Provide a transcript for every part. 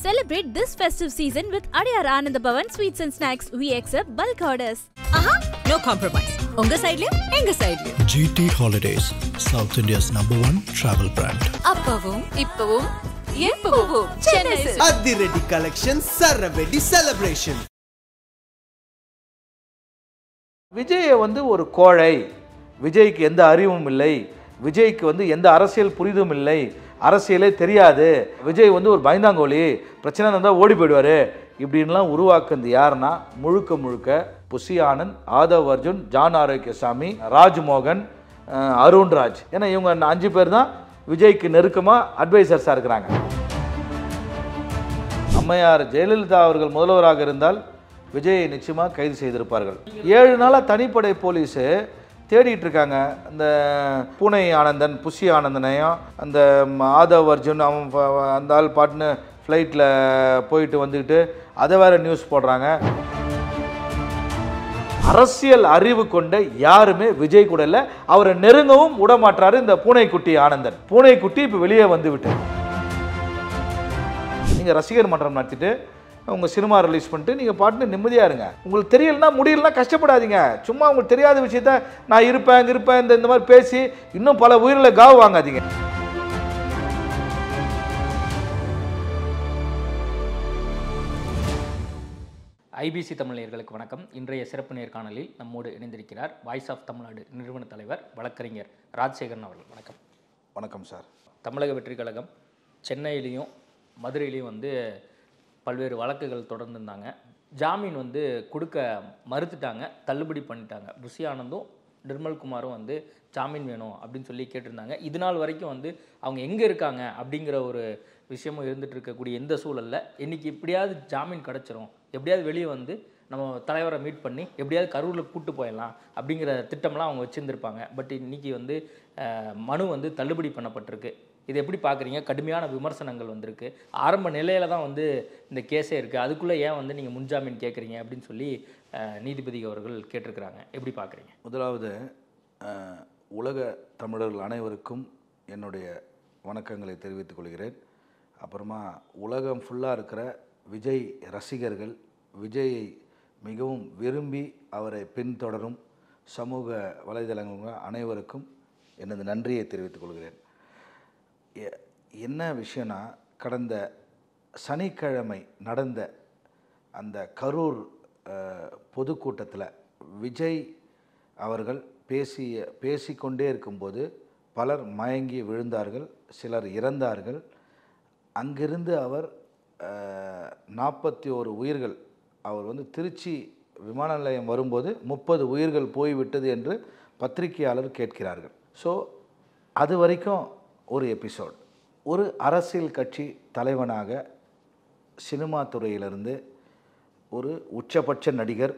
Celebrate this festive season with Adiyar Anand Bhavan Sweets and Snacks. We accept bulk orders. No compromise. Unga side liya, enga side liya. GT Holidays, South India's #1 travel brand. Appavum, ippavum, eppavum. Chennai Silk. Adhiredi collection, Saravedi celebration. விஜயை ஒரு கோழை, விஜய்க்கு எந்த அறிவும் இல்லை, விஜய்க்கு எந்த அரசியல் புரிதும் இல்லை, அரசியலே தெரியாது, விஜய் ஒரு பயந்தாங்கோலி, பிரச்சனை இருந்தால் ஓடி போயிடுவார் இப்படின்லாம் உருவாக்குறது யாருன்னா முழுக்க முழுக்க புசி ஆனந்த், ஆதவ் அர்ஜுன், ஜான் ஆரோக்கியசாமி, ராஜ்மோகன், அருண்ராஜ். ஏன்னா இவங்க 5 பேர் தான் விஜய்க்கு நெருக்கமாக அட்வைசர்ஸாக இருக்கிறாங்க. அம்மையார் ஜெயலலிதா அவர்கள் முதல்வராக இருந்தால் விஜயை நிச்சயமாக கைது செய்திருப்பார்கள். 7 நாளாக தனிப்படை போலீஸு தேடிட்டு இருக்காங்க. அந்த பூனை ஆனந்தன், புசி ஆனந்தனையும், அந்த ஆதவ் அர்ஜுன், அவன் அந்த ஆள் பாட்டுன்னு ஃப்ளைட்டில் போயிட்டு வந்துக்கிட்டு அதை வேற நியூஸ் போடுறாங்க. அரசியல் அறிவு கொண்ட யாருமே விஜய் கூட இல்லை, அவரை நெருங்கவும் விடமாட்டாரு இந்த பூனைக்குட்டி ஆனந்தன். பூனைக்குட்டி இப்போ வெளியே வந்து விட்டு நீங்கள் ரசிகர் மன்றம் நடத்திட்டு உங்கள் சினிமா ரிலீஸ் பண்ணிட்டு நீங்கள் பாட்டுன்னு நிம்மதியாக இருங்க. உங்களுக்கு தெரியலனா முடியலனா கஷ்டப்படாதீங்க. சும்மா உங்களுக்கு தெரியாத விஷயத்த நான் இருப்பேன் இந்த மாதிரி பேசி இன்னும் பல உயிரில் காவு வாங்காதீங்க. ஐபிசி தமிழ் நேயர்களுக்கு வணக்கம். இன்றைய சிறப்பு நேர்காணலில் நம்மோடு இணைந்திருக்கிறார் வாய்ஸ் ஆஃப் தமிழ்நாடு நிறுவன தலைவர் வழக்கறிஞர் ராஜசேகரன் அவர்கள். வணக்கம். வணக்கம் சார். தமிழக வெற்றி கழகம் சென்னையிலையும் மதுரையிலையும் பல்வேறு வழக்குகள் தொடர்ந்துருந்தாங்க. ஜாமீன் கொடுக்க மறுத்துட்டாங்க, தள்ளுபடி பண்ணிட்டாங்க. புசி ஆனந்தும் நிர்மல்குமாரும் ஜாமீன் வேணும் அப்படின்னு சொல்லி கேட்டிருந்தாங்க. இது நாள் வரைக்கும் அவங்க எங்கே இருக்காங்க அப்படிங்கிற ஒரு விஷயமும் இருந்துகிட்டு இருக்கக்கூடிய இந்த சூழலில் இன்றைக்கி எப்படியாவது ஜாமீன் கிடச்சிரும், எப்படியாவது வெளியே நம்ம தலைவரை மீட் பண்ணி எப்படியாவது கரூரில் கூப்பிட்டு போயிடலாம் அப்படிங்கிற திட்டம்லாம் அவங்க வச்சுருந்துருப்பாங்க. பட் இன்றைக்கி மனு தள்ளுபடி பண்ணப்பட்டிருக்கு. இது எப்படி பார்க்குறீங்க? கடுமையான விமர்சனங்கள் வந்திருக்கு. ஆரம்ப நிலையில் தான் இந்த கேஸே இருக்குது, அதுக்குள்ளே ஏன் நீங்கள் முன்ஜாமீன் கேட்குறீங்க அப்படின்னு சொல்லி நீதிபதி அவர்கள் கேட்டிருக்கிறாங்க. எப்படி பார்க்குறீங்க? முதலாவது உலக தமிழர்கள் அனைவருக்கும் என்னுடைய வணக்கங்களை தெரிவித்துக் கொள்கிறேன். அப்புறமா உலகம் ஃபுல்லாக இருக்கிற விஜய் ரசிகர்கள், விஜயை மிகவும் விரும்பி அவரை பின்தொடரும் சமூக வலைதளங்கள் அனைவருக்கும் எனது நன்றியை தெரிவித்துக் கொள்கிறேன். என்ன விஷயம்னா, கடந்த சனிக்கிழமை நடந்த அந்த கரூர் பொதுக்கூட்டத்தில் விஜய் அவர்கள் பேசிக்கொண்டே இருக்கும்போது பலர் மயங்கி விழுந்தார்கள், சிலர் இறந்தார்கள். அங்கிருந்து அவர் 41 உயிர்கள், அவர் திருச்சி விமான நிலையம் வரும்போது 30 உயிர்கள் போய்விட்டது என்று பத்திரிகையாளர் கேட்கிறார்கள். ஸோ அது வரைக்கும் ஒரு எபிசோட். ஒரு அரசியல் கட்சி தலைவனாக சினிமா துறையிலிருந்து ஒரு உச்சபட்ச நடிகர்,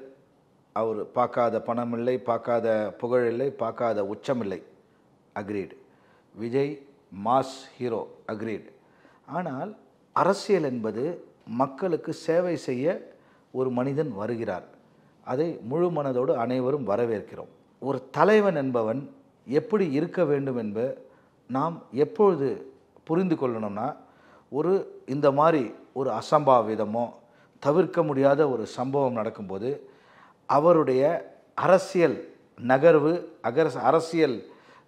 அவர் பார்க்காத பணமில்லை, பார்க்காத புகழில்லை, பார்க்காத உச்சமில்லை, agreed. Vijay mass hero, agreed. ஆனால் அரசியல் என்பது மக்களுக்கு சேவை செய்ய ஒரு மனிதன் வருகிறார். அதை முழு மனதோடு அனைவரும் வரவேற்கிறோம். ஒரு தலைவன் என்பவன் எப்படி இருக்க வேண்டும் என்பது நாம் எப்பொழுது புரிந்து கொள்ளணும்னா, இந்த மாதிரி ஒரு அசம்பாவிதமோ தவிர்க்க முடியாத ஒரு சம்பவம் நடக்கும்போது அவருடைய அரசியல் நகர்வு, அரசியல்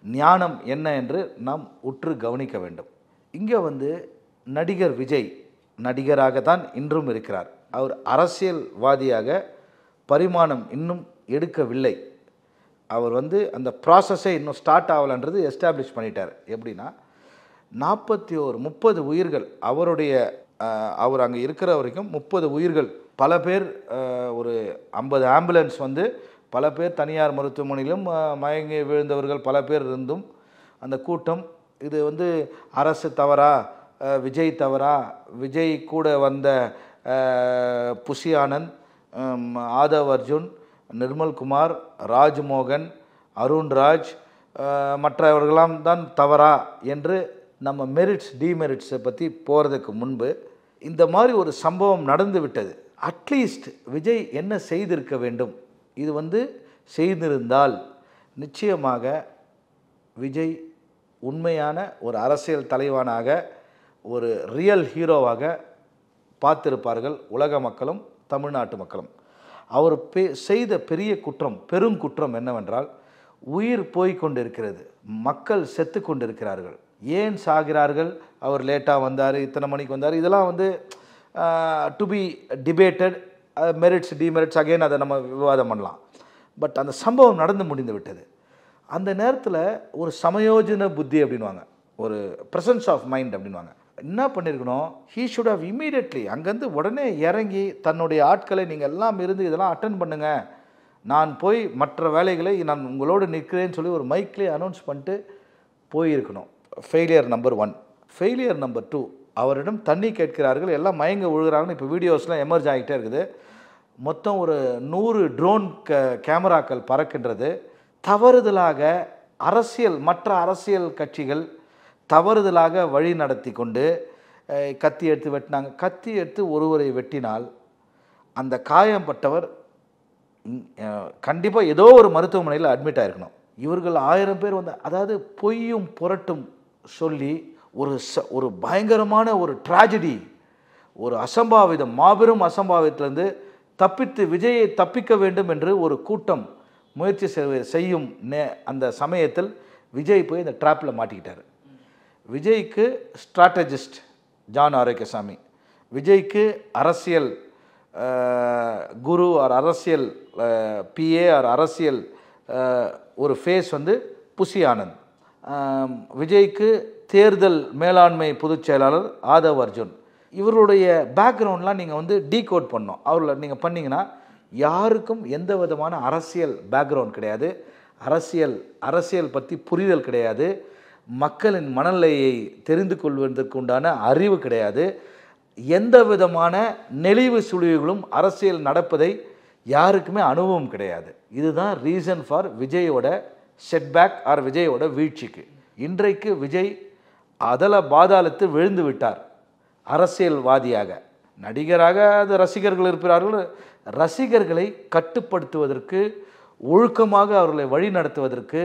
ஞானம் என்ன என்று நாம் உற்று கவனிக்க வேண்டும். இங்கே நடிகர் விஜய் நடிகராகத்தான் இன்றும் இருக்கிறார். அவர் அரசியல்வாதியாக பரிமாணம் இன்னும் எடுக்கவில்லை. அவர் அந்த ப்ராசஸே இன்னும் ஸ்டார்ட் ஆகலைன்றது எஸ்டாப்ளிஷ் பண்ணிட்டார். எப்படின்னா 30 உயிர்கள் அவர் அங்கே இருக்கிற வரைக்கும் 30 உயிர்கள், பல பேர் ஒரு 50 ஆம்புலன்ஸ் பல பேர் தனியார் மருத்துவமனையிலும் மயங்கி விழுந்தவர்கள் பல பேர் இருந்தும் அந்த கூட்டம் இது அரசு தவறா, விஜய் தவறா, விஜய் கூட வந்த புசி ஆனந்த், ஆதவ் அர்ஜுன், நிர்மல்குமார், ராஜ்மோகன், அருண்ராஜ் மற்றவர்களாம் தான் தவறா என்று நம்ம மெரிட்ஸ் டிமெரிட்ஸை பற்றி போகிறதுக்கு முன்பு இந்த மாதிரி ஒரு சம்பவம் நடந்து விட்டது. அட்லீஸ்ட் விஜய் என்ன செய்திருக்க வேண்டும்? இது செய்திருந்தால் நிச்சயமாக விஜய் உண்மையான ஒரு அரசியல் தலைவனாக, ஒரு ரியல் ஹீரோவாக பார்த்திருப்பார்கள் உலக மக்களும் தமிழ்நாட்டு மக்களும். அவர் செய்த பெரிய குற்றம், பெருங்குற்றம் என்னவென்றால், உயிர் போய்கொண்டிருக்கிறது, மக்கள் செத்து கொண்டிருக்கிறார்கள். ஏன் சாகிறார்கள்? அவர் லேட்டாக வந்தார், இத்தனை மணிக்கு வந்தார், இதெல்லாம் வந்து to be debated, merits demerits again அதை நம்ம விவாதம் பண்ணலாம். பட் அந்த சம்பவம் நடந்து முடிந்து விட்டது. அந்த நேரத்தில் ஒரு சமயோஜன புத்தி அப்படின்வாங்க, ஒரு ப்ரெசன்ஸ் ஆஃப் மைண்ட் அப்படின்வாங்க. என்ன பண்ணியிருக்கணும், ஹீ ஷுட் ஹவ் இமீடியட்லி அங்கேருந்து உடனே இறங்கி தன்னுடைய ஆட்களை நீங்கள் எல்லாம் இருந்து இதெல்லாம் அட்டன் பண்ணுங்கள், நான் போய் மற்ற வேலைகளை நான் உங்களோடு நிற்கிறேன்னு சொல்லி ஒரு மைக்லேயே அனௌன்ஸ் பண்ணிட்டு போயிருக்கணும். Failure number 1. ஃபெயிலியர் நம்பர் 2, அவரிடம் தண்ணி கேட்கிறார்கள், எல்லாம் மயங்க விழுகிறாங்கன்னு இப்போ வீடியோஸ்லாம் எமர்ஜ் ஆகிட்டே இருக்குது. மொத்தம் ஒரு 100 ட்ரோன் கேமராக்கள் பறக்கின்றது. தவறுதலாக மற்ற அரசியல் கட்சிகள் தவறுதலாக வழி நடத்தி கொண்டு கத்தி எடுத்து வெட்டினாங்க. கத்தி எடுத்து ஒருவரை வெட்டினால் அந்த காயம்பட்டவர் கண்டிப்பாக ஏதோ ஒரு மருத்துவமனையில் அட்மிட் ஆகிருக்கணும். இவர்கள் 1000 பேர் வந்து, அதாவது பொய்யும் புரட்டும் சொல்லி ஒரு பயங்கரமான ஒரு ட்ராஜடி, ஒரு அசம்பாவிதம், மாபெரும் அசம்பாவிதத்திலிருந்து விஜயை தப்பிக்க வேண்டும் என்று ஒரு கூட்டம் முயற்சி செய்யும் அந்த சமயத்தில் விஜய் போய் இந்த ட்ராப்பில் மாட்டிக்கிட்டார். விஜய்க்கு ஸ்ட்ராட்டஜிஸ்ட் ஜான் ஆரோக்கியசாமி, விஜய்க்கு அரசியல் குரு ஆர் அரசியல் பிஏ ஆர் அரசியல் ஒரு ஃபேஸ் வந்து புசி ஆனந்த், விஜய்க்கு தேர்தல் மேலாண்மை பொதுச் செயலாளர் ஆதவ் அர்ஜுன். இவருடைய பேக்ரவுண்ட்லாம் நீங்கள் வந்து டீகோட் பண்ணோம். அவரில் நீங்கள் பண்ணிங்கன்னா யாருக்கும் எந்த விதமான அரசியல் பேக்ரவுண்ட் கிடையாது, அரசியல் பற்றி புரிதல் கிடையாது, மக்களின் மனநிலையை தெரிந்து கொள்வதற்கு உண்டான அறிவு கிடையாது, எந்த விதமான நெளிவு சுழிவுகளும் அரசியல் நடப்பதை யாருக்குமே அனுபவம் கிடையாது. இதுதான் ரீசன் ஃபார் விஜயோட செட்பேக் ஆர் விஜயோட வீழ்ச்சிக்கு. இன்றைக்கு விஜய் அதல பாதாளத்து விழுந்து விட்டார். அரசியல்வாதியாக, நடிகராக அது ரசிகர்கள் இருக்கிறார்கள். ரசிகர்களை கட்டுப்படுத்துவதற்கு, ஒழுக்கமாக அவர்களை வழி நடத்துவதற்கு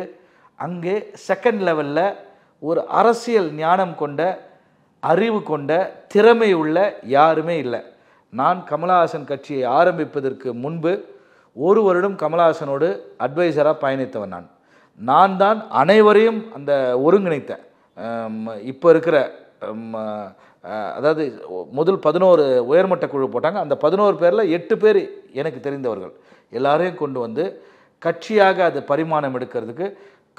அங்கே செகண்ட் லெவலில் ஒரு அரசியல் ஞானம் கொண்ட, அறிவு கொண்ட, திறமை உள்ள யாருமே இல்லை. நான் கமலஹாசன் கட்சியை ஆரம்பிப்பதற்கு முன்பு 1 வருடம் கமலஹாசனோடு அட்வைசராக பயணித்தவன். நான் தான் அனைவரையும் அந்த ஒருங்கிணைத்தேன். இப்போ இருக்கிற அதாவது முதல் 11 உயர்மட்ட குழு போட்டாங்க. அந்த 11 பேரில் 8 பேர் எனக்கு தெரிந்தவர்கள். எல்லாரையும் கொண்டு வந்து கட்சியாக அது பரிமாணம் எடுக்கிறதுக்கு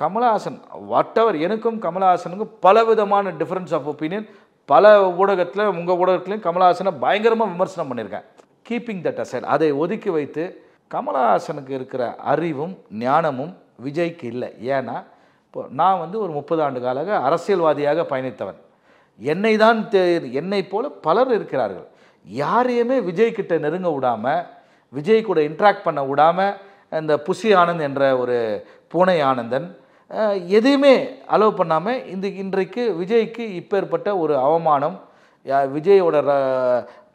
கமலஹாசன் வாட்டவர், எனக்கும் கமலஹாசனுக்கும் பலவிதமான டிஃப்ரென்ஸ் ஆஃப் ஒப்பீனியன். பல ஊடகத்தில், உங்கள் ஊடகத்துலையும் கமலஹாசனை பயங்கரமாக விமர்சனம் பண்ணியிருக்கேன். கீப்பிங் தட் அசைட், அதை ஒதுக்கி வைத்து கமலஹாசனுக்கு இருக்கிற அறிவும் ஞானமும் விஜய்க்கு இல்லை. ஏன்னா இப்போ நான் வந்து ஒரு 30 ஆண்டு காலாக அரசியல்வாதியாக பயணித்தவன். என்னை போல பலர் இருக்கிறார்கள். யாரையுமே விஜய்கிட்ட நெருங்க விடாமல், விஜய் கூட இன்ட்ராக்ட் பண்ண விடாமல், இந்த புசி ஆனந்த் என்ற ஒரு பூனை ஆனந்தன் எதையுமே அலோவ் பண்ணாமல் இன்றைக்கு விஜய்க்கு இப்பேற்பட்ட ஒரு அவமானம். விஜயோட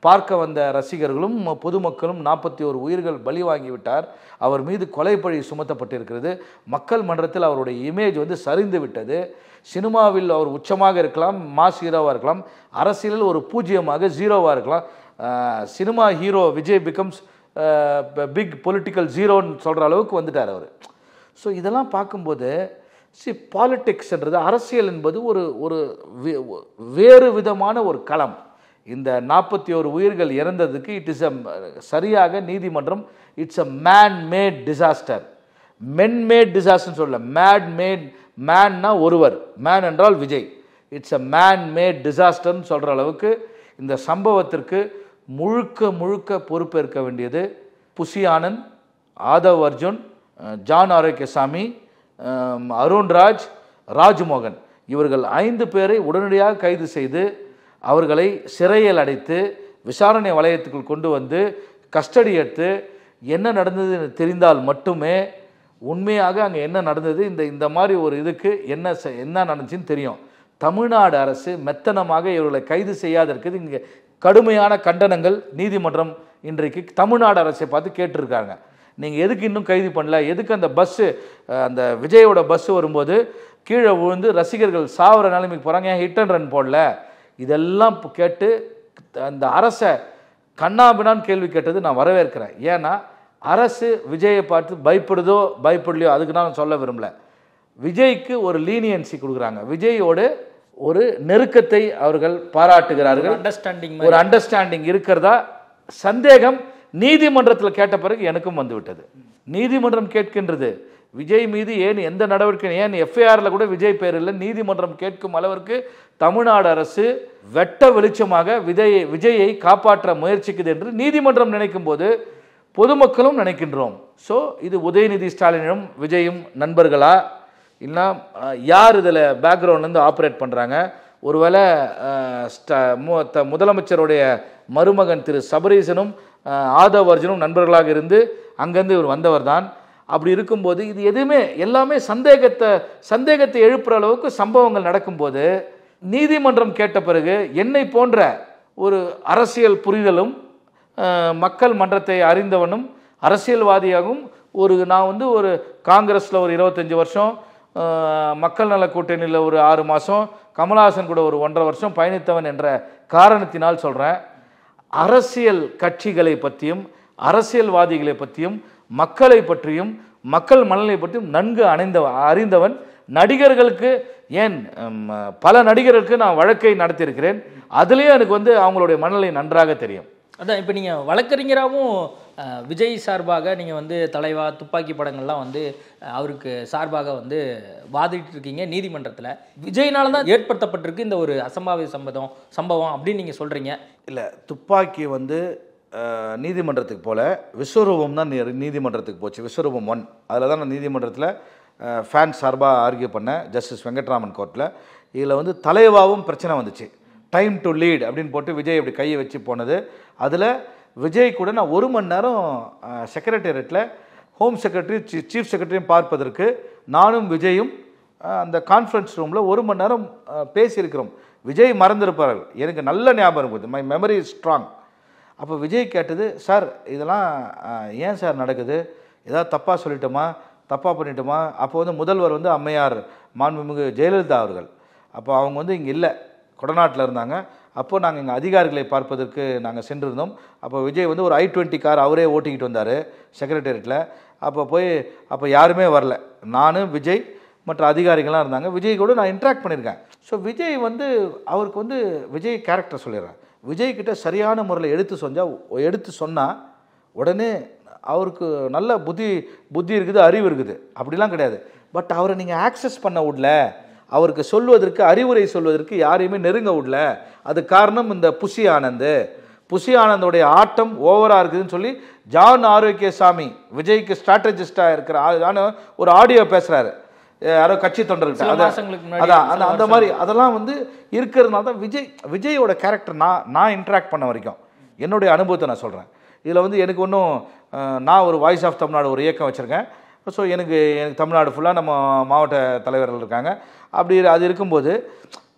பார்க்க வந்த ரசிகர்களும் பொதுமக்களும் 41 உயிர்கள் பலி வாங்கிவிட்டார். அவர் மீது கொலைப்பழி சுமத்தப்பட்டிருக்கிறது. மக்கள் மன்றத்தில் அவருடைய இமேஜ் வந்து சரிந்து விட்டது. சினிமாவில் அவர் உச்சமாக இருக்கலாம், மாஸ் ஹீரோவாக இருக்கலாம், அரசியலில் ஒரு பூஜ்ஜியமாக ஜீரோவாக இருக்கலாம். Cinema hero Vijay becomes big political ஜீரோன்னு சொல்கிற அளவுக்கு வந்துட்டார் அவர். ஸோ இதெல்லாம் பார்க்கும்போது பாலிட்டிக்ஸ்ன்றது, அரசியல் என்பது ஒரு வேறு விதமான ஒரு களம். இந்த 41 உயிர்கள் இறந்ததுக்கு இட் இஸ் சரியாக நீதிமன்றம் it's a man made disaster. Men made டிசாஸ்டர்னு சொல்ல, மேன்னா ஒருவர், மேன் என்றால் Vijay. It's a man made டிசாஸ்டர்னு சொல்கிற அளவுக்கு இந்த சம்பவத்திற்கு முழுக்க பொறுப்பேற்க வேண்டியது புசி ஆனந்த், ஆதவ் அர்ஜுன், ஜான் ஆரோக்கியசாமி, அருண்ராஜ், ராஜ்மோகன். இவர்கள் 5 பேரை உடனடியாக கைது செய்து அவர்களை சிறையில் அடைத்து விசாரணை வளையத்துக்குள் கொண்டு வந்து கஸ்டடி எடுத்து என்ன நடந்தது தெரிந்தால் மட்டுமே உண்மையாக அங்கே என்ன நடந்தது, இந்த மாதிரி ஒரு இதுக்கு என்ன நடந்துச்சுன்னு தெரியும். தமிழ்நாடு அரசு மெத்தனமாக இவர்களை கைது செய்யாதற்கு இங்கே கடுமையான கண்டனங்கள் நீதிமன்றம் இன்றைக்கு தமிழ்நாடு அரசை பார்த்து கேட்டிருக்காங்க. நீங்கள் எதுக்கு இன்னும் கைது பண்ணல, எதுக்கு அந்த விஜயோட பஸ்ஸு வரும்போது கீழே விழுந்து ரசிகர்கள் சாவர நிலைமைக்கு போகிறாங்க, ஏன் ஹிட் அண்ட் ரன் போடல, இதெல்லாம் கேட்டு அந்த அரசை கண்ணாபின்னான்னு கேள்வி கேட்டது நான் வரவேற்கிறேன். ஏன்னா அரசு விஜயை பார்த்து பயப்படுதோ பயப்படலையோ அதுக்கு நான் சொல்ல விரும்பல. விஜய்க்கு ஒரு லீனியன்சி கொடுக்குறாங்க, விஜயோடு ஒரு நெருக்கத்தை அவர்கள் பாராட்டுகிறார்கள், ஒரு அண்டர்ஸ்டாண்டிங் இருக்கிறதா சந்தேகம் நீதிமன்றத்தில் கேட்ட பிறகு எனக்கும் வந்துவிட்டது. நீதிமன்றம் கேட்கின்றது விஜய் மீது ஏன் எந்த நடவடிக்கை, ஏன் எஃப்ஐஆரில் கூட விஜய் பேர் இல்லை, நீதிமன்றம் கேட்கும் அளவிற்கு தமிழ்நாடு அரசு வெட்ட வெளிச்சமாக விஜயை காப்பாற்ற முயற்சிக்குது என்று நீதிமன்றம் நினைக்கும் போது பொதுமக்களும் நினைக்கின்றோம். ஸோ இது உதயநிதி ஸ்டாலினும் விஜயும் நண்பர்களா, இல்லைனா யார் இதில் பேக்ரவுண்ட்லேருந்து ஆப்ரேட் பண்ணுறாங்க? ஒருவேளை முதலமைச்சருடைய மருமகன் திரு சபரீசனும் ஆதவ் அர்ஜுனும் நண்பர்களாக இருந்து அங்கேருந்து இவர் வந்தவர் தான். அப்படி இருக்கும்போது இது எதுவுமே எல்லாமே சந்தேகத்தை எழுப்புற அளவுக்கு சம்பவங்கள் நடக்கும்போது நீதிமன்றம் கேட்ட பிறகு என்னை போன்ற ஒரு அரசியல் புரிதலும் மக்கள் மன்றத்தை அறிந்தவனும் அரசியல்வாதியாகவும் நான் ஒரு காங்கிரஸில் ஒரு 25 வருஷம், மக்கள் நல கூட்டணியில் ஒரு 6 மாதம், கமல்ஹாசன் கூட ஒரு 1.5 வருஷம் பயணித்தவன் என்ற காரணத்தினால் சொல்கிறேன். அரசியல் கட்சிகளை பற்றியும் அரசியல்வாதிகளை பற்றியும் மக்களை பற்றியும் மக்கள் மனநிலை பற்றியும் நன்கு அறிந்தவன். நடிகர்களுக்கு ஏன் பல நடிகர்களுக்கு நான் வழக்கை நடத்தியிருக்கிறேன், அதுலேயும் எனக்கு அவங்களுடைய மனநிலை நன்றாக தெரியும். அதான் இப்போ நீங்கள் வழக்கறிஞராகவும் விஜய் சார்பாக நீங்கள் தலைவா துப்பாக்கி படங்கள்லாம் அவருக்கு சார்பாக வாதிட்டு இருக்கீங்க நீதிமன்றத்தில். விஜய்னால தான் ஏற்படுத்தப்பட்டிருக்கு இந்த ஒரு அசம்பாவித சம்பவம் அப்படின்னு நீங்கள் சொல்கிறீங்க. இல்லை, துப்பாக்கி நீதிமன்றத்துக்கு போல விஸ்வரூபம் தான் நீதிமன்றத்துக்கு போச்சு. விஸ்வரூபம் 1 அதில் தான் நான் நீதிமன்றத்தில் ஃபேன் சார்பாக ஆர்கியூ பண்ணேன் ஜஸ்டிஸ் வெங்கட்ராமன் கோர்ட்டில். இதில் தலைவாவும் பிரச்சனை வந்துச்சு. டைம் டு லீட் அப்படின்னு போட்டு விஜய் அப்படி கையை வச்சு போனது. அதில் விஜய் கூட நான் 1 மணி நேரம் செக்ரட்டேரியட்டில் ஹோம் செக்ரட்டரி சீஃப் செக்ரட்டரியும் பார்ப்பதற்கு நானும் விஜயும் அந்த கான்ஃபரன்ஸ் ரூமில் 1 மணி நேரம் பேசியிருக்கிறோம். விஜய் மறந்துருப்பார்கள், எனக்கு நல்ல ஞாபகம் இருக்குது, மை மெமரி இஸ் ஸ்ட்ராங். அப்போ விஜய் கேட்டது, சார் இதெல்லாம் ஏன் சார் நடக்குது, ஏதாவது தப்பாக சொல்லிட்டோமா, தப்பாக பண்ணிட்டோமா? அப்போ முதல்வர் அம்மையார் மாண்புமிகு ஜெயலலிதா அவர்கள், அப்போ அவங்க இங்கே இல்லை, கொடநாட்டில் இருந்தாங்க. அப்போது நாங்கள் எங்கள் அதிகாரிகளை பார்ப்பதற்கு நாங்கள் சென்றிருந்தோம். அப்போ விஜய் ஒரு i20 கார் அவரே ஓட்டிக்கிட்டு வந்தார் செக்ரட்டேரியட்டில். அப்போ யாருமே வரல, நான் விஜய் மற்ற அதிகாரிகள்லாம் இருந்தாங்க. விஜய் கூட நான் இன்ட்ராக்ட் பண்ணியிருக்கேன். ஸோ விஜய் அவருக்கு விஜய் கேரக்டர் சொல்லிடுறேன். விஜய்கிட்ட சரியான முறையில் எடுத்து சொன்னால் உடனே அவருக்கு நல்ல புத்தி இருக்குது, அறிவு இருக்குது, அப்படிலாம் கிடையாது. பட் அவரை நீங்கள் ஆக்சஸ் பண்ண விடல, அவருக்கு சொல்வதற்கு அறிவுரை சொல்வதற்கு யாரையுமே நெருங்க விடல. அது காரணம் இந்த புசி ஆனந்தோடைய ஆட்டம் ஓவராக இருக்குதுன்னு சொல்லி ஜான் ஆரோக்கியசாமி விஜய்க்கு ஸ்ட்ராட்டஜிஸ்டாக இருக்கிற ஒரு ஆடியோ பேசுகிறாரு யாரோ கட்சி தொண்டர்கிட்ட. அதான் அந்த மாதிரி அதெல்லாம் இருக்கிறதுனால தான் விஜயோட கேரக்டர் நான் இன்ட்ராக்ட் பண்ண வரைக்கும் என்னுடைய அனுபவத்தை நான் சொல்கிறேன். இதில் எனக்கு ஒன்றும் நான் ஒரு வாய்ஸ் ஆஃப் தமிழ்நாடு ஒரு இயக்கம் வச்சுருக்கேன். ஸோ எனக்கு தமிழ்நாடு ஃபுல்லாக நம்ம மாவட்ட தலைவர்கள் இருக்காங்க. அது இருக்கும்போது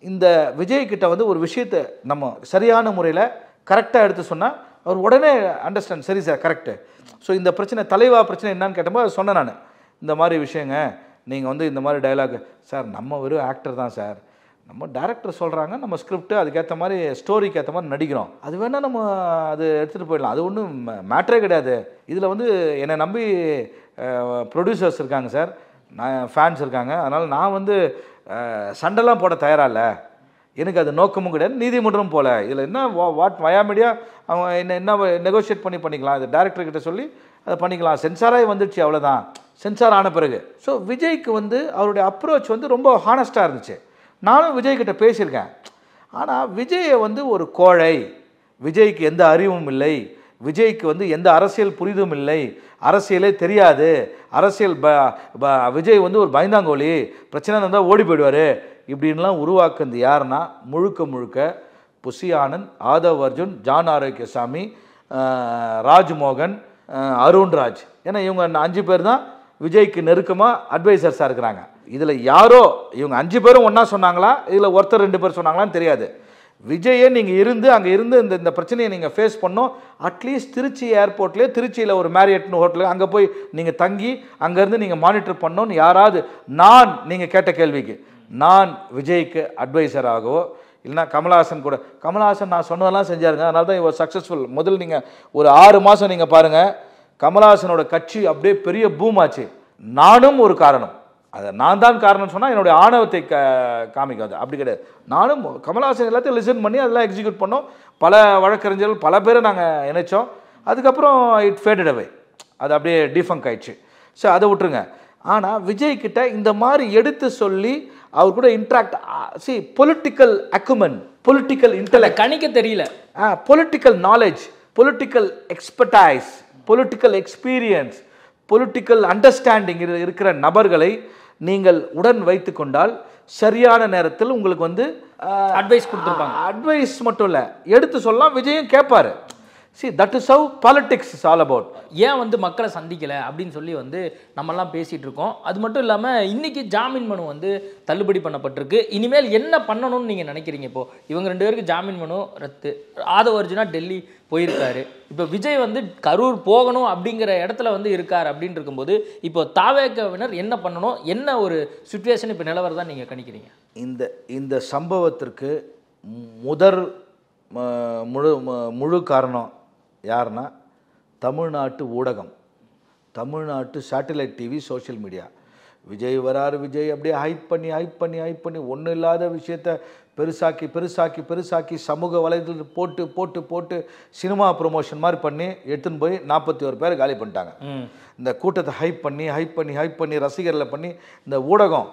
இந்த விஜய்கிட்ட ஒரு விஷயத்தை நம்ம சரியான முறையில் கரெக்டாக எடுத்து சொன்னால் அவர் உடனே அண்டர்ஸ்டாண்ட், சரி சார் கரெக்டு. ஸோ இந்த பிரச்சனை தலைவா பிரச்சனை என்னன்னு கேட்டபோது அதை சொன்னேன் நான், இந்த மாதிரி விஷயங்க நீங்கள் இந்த மாதிரி டைலாக், சார் நம்ம வெறும் ஆக்டர் தான் சார், நம்ம டேரக்டர் சொல்கிறாங்க, நம்ம ஸ்கிரிப்ட் அதுக்கேற்ற மாதிரி ஸ்டோரிக்கு ஏற்ற மாதிரி நடிக்கிறோம், அது வேணால் நம்ம அது எடுத்துகிட்டு போயிடலாம், அது ஒன்றும் மேட்ரே கிடையாது. இதில் என்னை நம்பி ப்ரொடியூசர்ஸ் இருக்காங்க சார், ஃபேன்ஸ் இருக்காங்க, அதனால் நான் சண்டைலாம் போட தயாராக இல்லை, எனக்கு அது நோக்கமும் கிடையாது, நீதிமன்றம் போல. இதில் என்ன வயாமீடியா அவங்க என்ன நெகோஷியேட் பண்ணிக்கலாம், அது டேரக்டர்கிட்ட சொல்லி அதை பண்ணிக்கலாம், சென்சாராகி வந்துடுச்சு அவ்வளோதான், சென்சார் ஆன பிறகு. ஸோ விஜய்க்கு அவருடைய அப்ரோச் ரொம்ப ஹானஸ்டாக இருந்துச்சு. நானும் விஜய்கிட்ட பேசியிருக்கேன். ஆனால் விஜயை ஒரு கோழை, விஜய்க்கு எந்த அறிவும் இல்லை, விஜய்க்கு எந்த அரசியல் புரிதும் இல்லை, அரசியலே தெரியாது, அரசியல் விஜய் ஒரு பயந்தாங்கோலி, பிரச்சனை இருந்தால் ஓடி போயிடுவார், இப்படின்லாம் உருவாக்குறது யாருன்னா முழுக்க புசி ஆனந்த், ஆதவ் அர்ஜுன், ஜான் ஆரோக்கியசாமி, ராஜ்மோகன், அருண்ராஜ். ஏன்னா இவங்க 5 பேர் தான் விஜய்க்கு நெருக்கமாக அட்வைசர்ஸாக இருக்கிறாங்க. இதில் யாரோ இவங்க 5 பேரும் ஒன்றா சொன்னாங்களா, இதில் ஒருத்தர் 2 பேர் சொன்னாங்களான்னு தெரியாது. விஜயே நீங்கள் அங்கே இருந்து இந்த பிரச்சனையை நீங்கள் ஃபேஸ் பண்ணோம். அட்லீஸ்ட் திருச்சி ஏர்போர்ட்லேயே, திருச்சியில் ஒரு மேரியட்னு ஹோட்டலுக்கு அங்கே போய் நீங்கள் தங்கி அங்கேருந்து நீங்கள் மானிட்டர் பண்ணோன்னு யாராவது, நீங்கள் கேட்ட கேள்விக்கு நான் விஜய்க்கு அட்வைசராகவோ இல்லைனா கமலஹாசன் கூட. கமலஹாசன் நான் சொன்னதெல்லாம் செஞ்சாருங்க, அதனால தான் இவர் சக்ஸஸ்ஃபுல். முதல் நீங்கள் ஒரு 6 மாதம் நீங்கள் பாருங்கள், கமலஹாசனோட கட்சி அப்படியே பெரிய பூம் ஆச்சு. நானும் ஒரு காரணம், அதை நான் தான் காரணம் சொன்னால் என்னுடைய ஆணவத்தை காமிக்காது, அப்படி கிடையாது. நானும் கமலஹாசன் எல்லாத்தையும் லிசன் பண்ணி அதெல்லாம் எக்ஸிக்யூட் பண்ணோம். பல வழக்கறிஞர்கள் பல பேரை நாங்கள் இணைச்சோம். அதுக்கப்புறம் இட் ஃபேடட் அவே, அது அப்படியே டிஃபங்க் ஆயிடுச்சு. ஸோ அதை விட்டுருங்க. ஆனால் விஜய் கிட்ட இந்த மாதிரி எடுத்து சொல்லி அவர் கூட இன்ட்ராக்ட், சி பொலிட்டிக்கல் அக்குமன், பொலிட்டிக்கல் இன்டெலெக்ட் கணிக்க தெரியல, political knowledge, political expertise, political experience, political understanding இருக்கிற நபர்களை நீங்கள் உடன் வைத்து கொண்டால் சரியான நேரத்தில் உங்களுக்கு வந்து அட்வைஸ் கொடுத்துருப்பாங்க. அட்வைஸ் மட்டும் இல்லை, எடுத்து சொல்லலாம், விஜயும் கேட்பாரு. See, that is how politics is all about. ஏன் வந்து மக்களை சந்திக்கலை அப்படின்னு சொல்லி வந்து நம்மெல்லாம் பேசிகிட்டு இருக்கோம். அது மட்டும் இல்லாமல் இன்றைக்கி ஜாமீன் மனு வந்து தள்ளுபடி பண்ணப்பட்டிருக்கு. இனிமேல் என்ன பண்ணணும்னு நீங்கள் நினைக்கிறீங்க? இப்போது இவங்க 2 பேருக்கு ஜாமீன் மனு ரத்து, ஆதவ அர்ஜுனா டெல்லி போயிருக்காரு, இப்போ விஜய் வந்து கரூர் போகணும் அப்படிங்கிற இடத்துல வந்து இருக்கார். அப்படின்னு இருக்கும்போது இப்போ தாவேகவினர் என்ன பண்ணணும், என்ன ஒரு சுச்சுவேஷன் இப்போ நிலவரம் தான் நீங்கள் கணிக்கிறீங்க? இந்த சம்பவத்திற்கு முழு காரணம் யாருன்னா தமிழ்நாட்டு ஊடகம், தமிழ்நாட்டு satellite TV, social media. Vijay வராரு, விஜய் அப்படியே ஹைப் பண்ணி ஒன்றும் இல்லாத விஷயத்த பெருசாக்கி சமூக வலைதளத்தில் போட்டு சினிமா ப்ரொமோஷன் மாதிரி பண்ணி எடுத்துன்னு போய் 41 பேர் காலி பண்ணிட்டாங்க. இந்த கூட்டத்தை ஹைப் பண்ணி ரசிகர்களை பண்ணி இந்த ஊடகம்,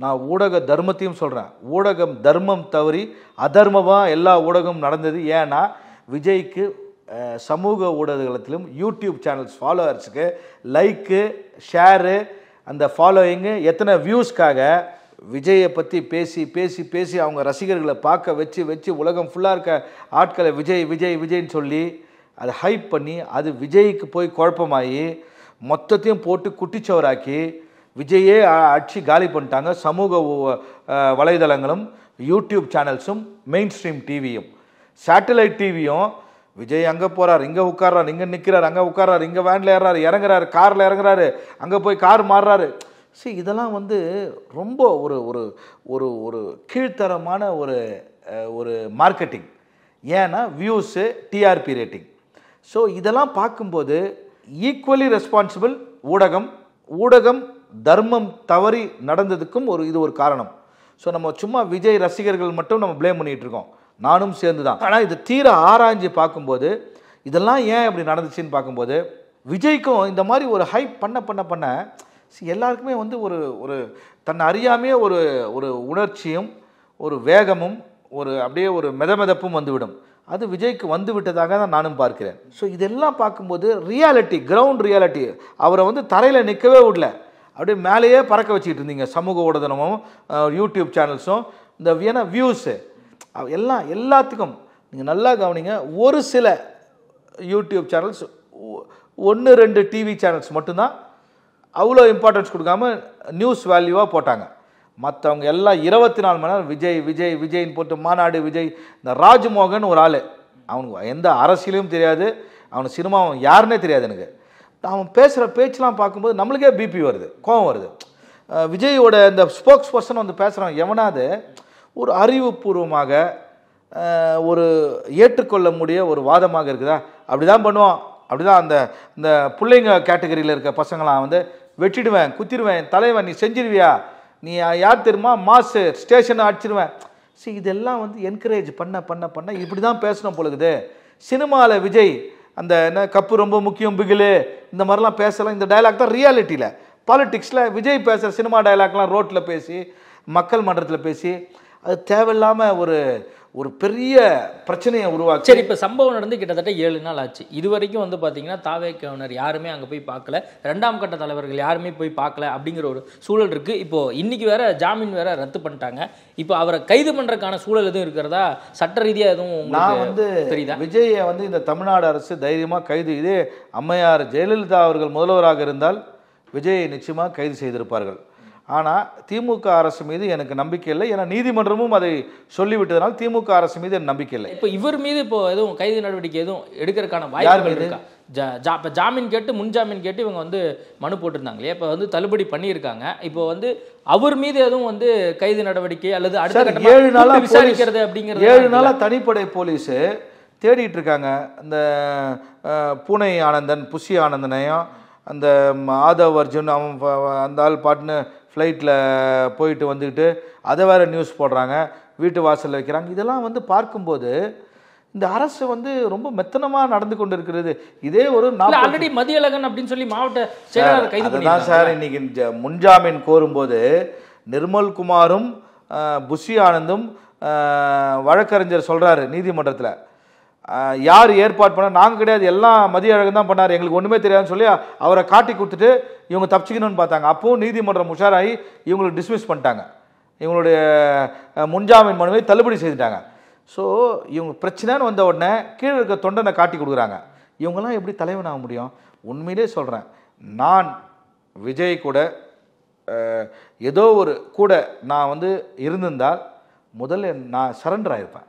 நான் ஊடக தர்மத்தையும் சொல்கிறேன், ஊடகம் தர்மம் தவறி அதர்மமாக எல்லா ஊடகமும் நடந்தது. ஏன்னா விஜய்க்கு சமூக ஊடகத்திலும் யூடியூப் சேனல்ஸ் ஃபாலோவர்ஸுக்கு லைக்கு, ஷேரு, அந்த ஃபாலோயிங்கு, எத்தனை வியூஸ்க்காக விஜயை பற்றி பேசி அவங்க ரசிகர்களை பார்க்க வச்சு உலகம் ஃபுல்லாக இருக்க ஆட்களை விஜய்ன்னு சொல்லி அதை ஹைப் பண்ணி அது விஜய்க்கு போய் குழப்பமாகி மொத்தத்தையும் போட்டு குட்டிச்சவராக்கி விஜயே அடிச்சு காலி பண்ணிட்டாங்க. சமூக வலைதளங்களும் யூடியூப் சேனல்ஸும் மெயின் ஸ்ட்ரீம் டிவியும் சேட்டலைட் டிவியும் விஜய் அங்கே போகிறார், இங்கே உட்கார்றாரு, இங்கே நிற்கிறார், அங்கே உட்கார்றாரு, இங்கே வேனில் ஏறாரு, இறங்குறாரு, காரில் இறங்குறாரு, அங்கே போய் கார் மாறுறாரு. சரி, இதெல்லாம் வந்து ரொம்ப ஒரு ஒரு ஒரு ஒரு கீழ்த்தரமான ஒரு மார்க்கெட்டிங். ஏன்னா வியூஸு, டிஆர்பி ரேட்டிங். ஸோ இதெல்லாம் பார்க்கும்போது ஈக்குவலி ரெஸ்பான்சிபிள் ஊடகம் தர்மம் தவறி நடந்ததுக்கும் இது ஒரு காரணம். ஸோ நம்ம சும்மா விஜய் ரசிகர்கள் மட்டும் நம்ம ப்ளேம் பண்ணிகிட்டு இருக்கோம், நானும் சேர்ந்து தான். ஆனால் இது தீர ஆராய்ஞ்சு பார்க்கும்போது இதெல்லாம் ஏன் அப்படி நடந்துச்சுன்னு பார்க்கும்போது விஜய்க்கும் இந்த மாதிரி ஒரு ஹைப் பண்ண எல்லாருக்குமே வந்து ஒரு தன்னை அறியாமையே ஒரு உணர்ச்சியும் ஒரு வேகமும் அப்படியே ஒரு மெதப்பும் வந்துவிடும். அது விஜய்க்கு வந்து விட்டதாக தான் நானும் பார்க்கிறேன். ஸோ இதெல்லாம் பார்க்கும்போது ரியாலிட்டி, கிரவுண்ட் ரியாலிட்டி, அவரை வந்து தரையில் நிற்கவே விடல, அப்படியே மேலேயே பறக்க வச்சுக்கிட்டு இருந்தீங்க சமூக ஊடகமும் யூடியூப் சேனல்ஸும். இந்த வியூஸு எல்லாத்துக்கும் நீங்கள் நல்லா கவனிங்க. ஒரு சில யூடியூப் சேனல்ஸ், 1-2 டிவி சேனல்ஸ் மட்டும்தான் அவ்வளோ இம்பார்ட்டன்ஸ் கொடுக்காம நியூஸ் வேல்யூவாக போட்டாங்க. மற்றவங்க எல்லாம் 24 மணி நேரம் விஜய்ன்னு போட்டு மாநாடு விஜய். இந்த ராஜ்மோகன் ஒரு ஆள், அவனுக்கு எந்த அரசியலையும் தெரியாது, அவனுக்கு சினிமாவும் யாருன்னே தெரியாது எனக்கு. அவன் பேசுகிற பேச்செலாம் பார்க்கும்போது நம்மளுக்கே பிபி வருது, கோவம் வருது. விஜயோட இந்த ஸ்போக்ஸ் பர்சன் வந்து பேசுகிறவன் எவனாவது ஒரு அறிவுபூர்வமாக ஒரு ஏற்றுக்கொள்ள முடிய ஒரு வாதமாக இருக்குதா? அப்படி தான் பண்ணுவான். அப்படி தான் இந்த பிள்ளைங்க கேட்டகரியில் இருக்க பசங்களாம் வந்து வெட்டிடுவேன், குத்திடுவேன், தலைவன் நீ செஞ்சிருவியா, நீ யார் தெரியுமா, மாசு ஸ்டேஷனை அடிச்சிருவேன். சரி, இதெல்லாம் வந்து என்கரேஜ் பண்ண இப்படி தான் பேசணும் பொழுது. சினிமாவில் விஜய் அந்த என்ன கப்பு ரொம்ப முக்கியம் பிகிலு இந்த மாதிரிலாம் பேசலாம். இந்த டைலாக் தான் ரியாலிட்டியில். பாலிட்டிக்ஸில் விஜய் பேசுகிற சினிமா டைலாக்லாம் ரோட்டில் பேசி, மக்கள் மன்றத்தில் பேசி, அது தேவையில்லாமல் ஒரு பெரிய பிரச்சனையை உருவாக்கு. சரி, இப்போ சம்பவம் நடந்து கிட்டத்தட்ட 7 நாள் ஆச்சு. இது வரைக்கும் வந்து பார்த்தீங்கன்னா தாவேகவினர் யாருமே அங்கே போய் பார்க்கல, 2ஆம் கட்ட தலைவர்கள் யாருமே போய் பார்க்கல அப்படிங்கிற ஒரு சூழல் இருக்குது. இப்போது இன்றைக்கி வேற ஜாமீன் வேற ரத்து பண்ணிட்டாங்க. இப்போ அவரை கைது பண்ணுறதுக்கான சூழல் எதுவும் இருக்கிறதா, சட்ட ரீதியாக எதுவும் நான் வந்து தெரியுதா? விஜயை வந்து இந்த தமிழ்நாடு அரசு தைரியமாக கைது, இதே அம்மையார் ஜெயலலிதா அவர்கள் முதல்வராக இருந்தால் விஜயை நிச்சயமாக கைது செய்திருப்பார்கள். ஆனால் திமுக அரசு மீது எனக்கு நம்பிக்கை இல்லை. ஏன்னா நீதிமன்றமும் அதை சொல்லிவிட்டதனால் திமுக அரசு மீது எனக்கு நம்பிக்கை இல்லை. இப்போ இவர் மீது இப்போ எதுவும் கைது நடவடிக்கை எதுவும் எடுக்கிறதுக்கான வாய்ப்புகள் இருக்கா? இப்போ ஜாமீன் கேட்டு முன்ஜாமீன் கேட்டு இவங்க வந்து மனு போட்டிருந்தாங்களே, இப்போ வந்து தள்ளுபடி பண்ணியிருக்காங்க. இப்போ வந்து அவர் மீது எதுவும் வந்து கைது நடவடிக்கை அல்லது அடுத்த கட்டமா 7 நாளா விசாரிக்கிறது அப்படிங்கிறது 7 நாளா தனிப்படை போலீஸு தேடிட்டு இருக்காங்க. அந்த பூனை ஆனந்தன், புஷி ஆனந்தனையும் அந்த ஆதவ் அர்ஜுன் அவன் அந்த ஆள் பாட்டுன்னு ஃப்ளைட்டில் போயிட்டு வந்துக்கிட்டு அதை வேறு நியூஸ் போடுறாங்க, வீட்டு வாசலில் வைக்கிறாங்க. இதெல்லாம் வந்து பார்க்கும்போது இந்த அரசு வந்து ரொம்ப மெத்தனமாக நடந்து கொண்டு இருக்கிறது. இதே ஒரு ஆல்ரெடி மதியழகன் அப்படின்னு சொல்லி மாவட்ட செயலாளர் கைது பண்ணிதான் சார். இன்னைக்கு முன்ஜாமீன் கோரும்போது நிர்மல்குமாரும் புஷி ஆனந்தும் வழக்கறிஞர் சொல்கிறாரு நீதிமன்றத்தில், யார் ஏற்பாடு பண்ண நாங்கள் கிடையாது, எல்லாம் மதியழகன் தான் பண்ணார், எங்களுக்கு ஒன்றுமே தெரியாதுன்னு சொல்லி அவரை காட்டி கொடுத்துட்டு இவங்க தப்பிச்சிக்கணும்னு பார்த்தாங்க. அப்போவும் நீதிமன்றம் உஷாராகி இவங்களுக்கு டிஸ்மிஸ் பண்ணிட்டாங்க, இவங்களுடைய முன்ஜாமீன் மனுவை தள்ளுபடி செய்துட்டாங்க. ஸோ இவங்க பிரச்சனைன்னு வந்த உடனே கீழே இருக்க தொண்டனை காட்டி கொடுக்குறாங்க. இவங்கெல்லாம் எப்படி தலைவனாக முடியும்? உண்மையிலே சொல்கிறேன், நான் விஜய் கூட ஏதோ ஒரு கூட நான் வந்து இருந்திருந்தால் முதல்ல நான் சரண்டர் ஆகிருப்பேன்.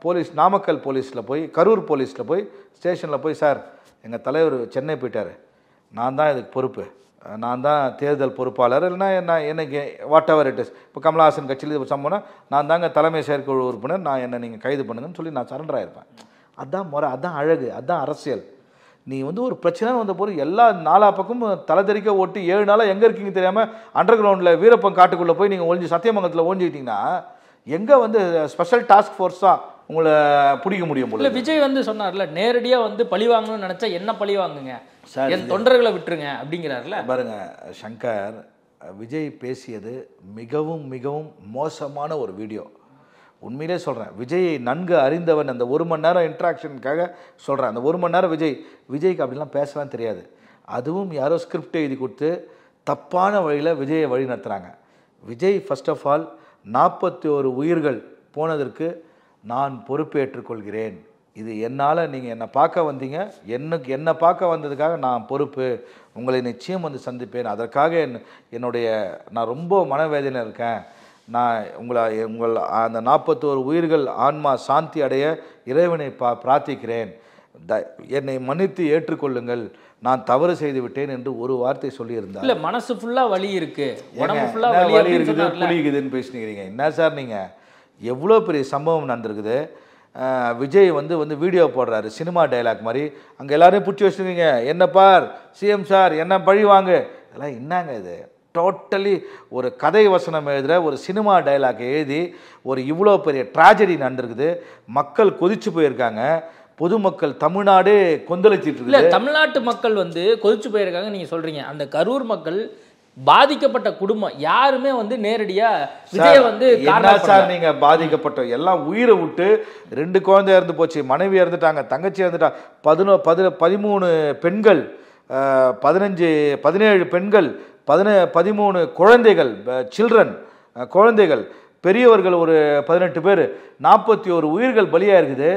போலீஸ் நாமக்கல் போலீஸில் போய், கரூர் போலீஸில் போய், ஸ்டேஷனில் போய், சார் எங்கள் தலைவர் சென்னை போயிட்டார், நான் தான் இதுக்கு பொறுப்பு, நான் தான் தேர்தல் பொறுப்பாளர், இல்லைனா நான் எனக்கு வாட் எவர் இட் இஸ், இப்போ கமலஹாசன் கட்சியில் சம்பவம் நான் தாங்க தலைமை செயற்குழு உறுப்பினர், நான் என்னை நீங்கள் கைது பண்ணுங்கன்னு சொல்லி நான் சரண்டர் ஆகிருப்பேன். அதுதான் முறை, அதுதான் அழகு, அதுதான் அரசியல். நீ வந்து ஒரு பிரச்சனை வந்த போது எல்லா நாலா பக்கமும் தலைதறிக்க ஓட்டி 7 நாளாக எங்கே இருக்கீங்க தெரியாமல் அண்டர் கிரவுண்டில் வீரப்பன் காட்டுக்குள்ளே போய் நீங்கள் ஒழிஞ்சு சத்தியமங்கலத்தில் ஓஞ்சிக்கிட்டிங்கன்னா எங்கே வந்து ஸ்பெஷல் டாஸ்க் ஃபோர்ஸாக உங்களை பிடிக்க முடியும் போல. இல்லை விஜய் வந்து சொன்னார்ல, நேரடியாக வந்து பழி வாங்கணும்னு நினச்சா என்ன பழி வாங்குங்க, என் தொண்டர்களை விட்டுருங்க அப்படிங்கிறாருல. பாருங்க சங்கர், விஜய் பேசியது மிகவும் மிகவும் மோசமான ஒரு வீடியோ. உண்மையிலே சொல்கிறேன், விஜயை நன்கு அறிந்தவன், அந்த 1 மணி நேரம் இன்ட்ராக்ஷனுக்காக சொல்கிறேன். அந்த 1 மணி நேரம் விஜய்க்கு அப்படிலாம் பேசலாம் தெரியாது. அதுவும் யாரோ ஸ்கிரிப்ட் எழுதி கொடுத்து தப்பான வழியில் விஜயை வழி நடத்துகிறாங்க. விஜய் ஃபர்ஸ்ட் ஆஃப் ஆல் 41 உயிர்கள் போனதற்கு நான் பொறுப்பேற்றுக்கொள்கிறேன். இது என்னால், நீங்கள் என்னை பார்க்க வந்தீங்க, என்னை பார்க்க வந்ததுக்காக நான் பொறுப்பு, உங்களை நிச்சயம் வந்து சந்திப்பேன், அதற்காக நான் ரொம்ப மனவேதனையில் இருக்கேன், நான் உங்கள் அந்த 41 உயிர்கள் ஆன்மா சாந்தி அடைய இறைவனை பிரார்த்திக்கிறேன், என்னை மன்னித்து ஏற்றுக்கொள்ளுங்கள், நான் தவறு செய்து விட்டேன் என்று ஒரு வார்த்தை சொல்லியிருந்தார். இல்லை மனசு ஃபுல்லாக வலி இருக்கு, வலி இருக்குது, புளிக்குதுன்னு பேசினீங்க. என்ன சார் நீங்கள், எவ்வளோ பெரிய சம்பவம் நடந்திருக்குது. விஜய் வந்து வீடியோ போடுறாரு சினிமா டைலாக் மாதிரி, அங்கே எல்லாரையும் பிடிச்சி வச்சுருக்கீங்க, என்ன பார் சிஎம் சார் என்ன பழி வாங்கு, இதெல்லாம் என்னங்க இது? டோட்டலி ஒரு கதை வசனம் எழுதுகிற ஒரு சினிமா டைலாக் எழுதி ஒரு இவ்வளோ பெரிய ட்ராஜடி நடந்திருக்குது. மக்கள் கொதிச்சு போயிருக்காங்க, பொதுமக்கள் தமிழ்நாடே கொந்தளிச்சிட்டு இருக்கு. இல்லை தமிழ்நாட்டு மக்கள் வந்து கொதிச்சு போயிருக்காங்க நீங்கள் சொல்கிறீங்க. அந்த கரூர் மக்கள் பாதிக்கப்பட்ட குடும்பம் யாருமே வந்து நேரடியா விஜய வந்து சார் நீங்க பாதிக்கப்பட்ட எல்லாம் உயிரை விட்டு 2 குழந்தை இறந்து போச்சு, மனைவி இறந்துட்டாங்க, தங்கச்சி இறந்துட்டா, 13 பெண்கள், 17 பெண்கள், 13 குழந்தைகள், சில்ட்ரன் குழந்தைகள், பெரியவர்கள் ஒரு 18 பேர், 41 உயிர்கள் பலியாக இருக்குது.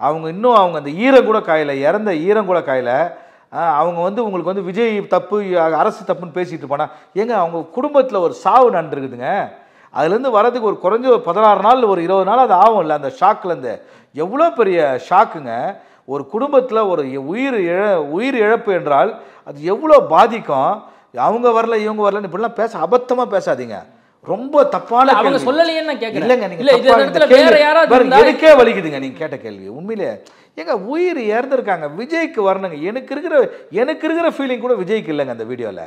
அவங்க அந்த ஈரம் கூட காயலை, இறந்த ஈரம் கூட காயலை. அவங்க உங்களுக்கு வந்து விஜய் தப்பு, அரசு தப்புன்னு பேசிட்டு போனால் ஏங்க அவங்க குடும்பத்தில் ஒரு சாவு நடந்துருக்குதுங்க. அதுலேருந்து வரதுக்கு ஒரு குறைஞ்ச 16 நாள் ஒரு 20 நாள் அது ஆகும் இல்லை, அந்த ஷாக்லேருந்து. எவ்வளோ பெரிய ஷாக்குங்க. ஒரு குடும்பத்தில் ஒரு உயிர் இழப்பு என்றால் அது எவ்வளோ பாதிக்கும். அவங்க வரல இவங்க வரலன்னு இப்படிலாம் அபத்தமாக பேசாதீங்க, ரொம்ப தப்பான. அவங்க சொல்லலையேன்னு நான் கேட்குறேன். இல்லைங்க, எனக்கே வலிக்குதுங்க நீங்கள் கேட்ட கேள்வி. உண்மையிலே ஏங்க உயிர் இறந்துருக்காங்க, விஜய்க்கு வரணுங்க. எனக்கு இருக்கிற ஃபீலிங் கூட விஜய்க்கு இல்லைங்க அந்த வீடியோவில்.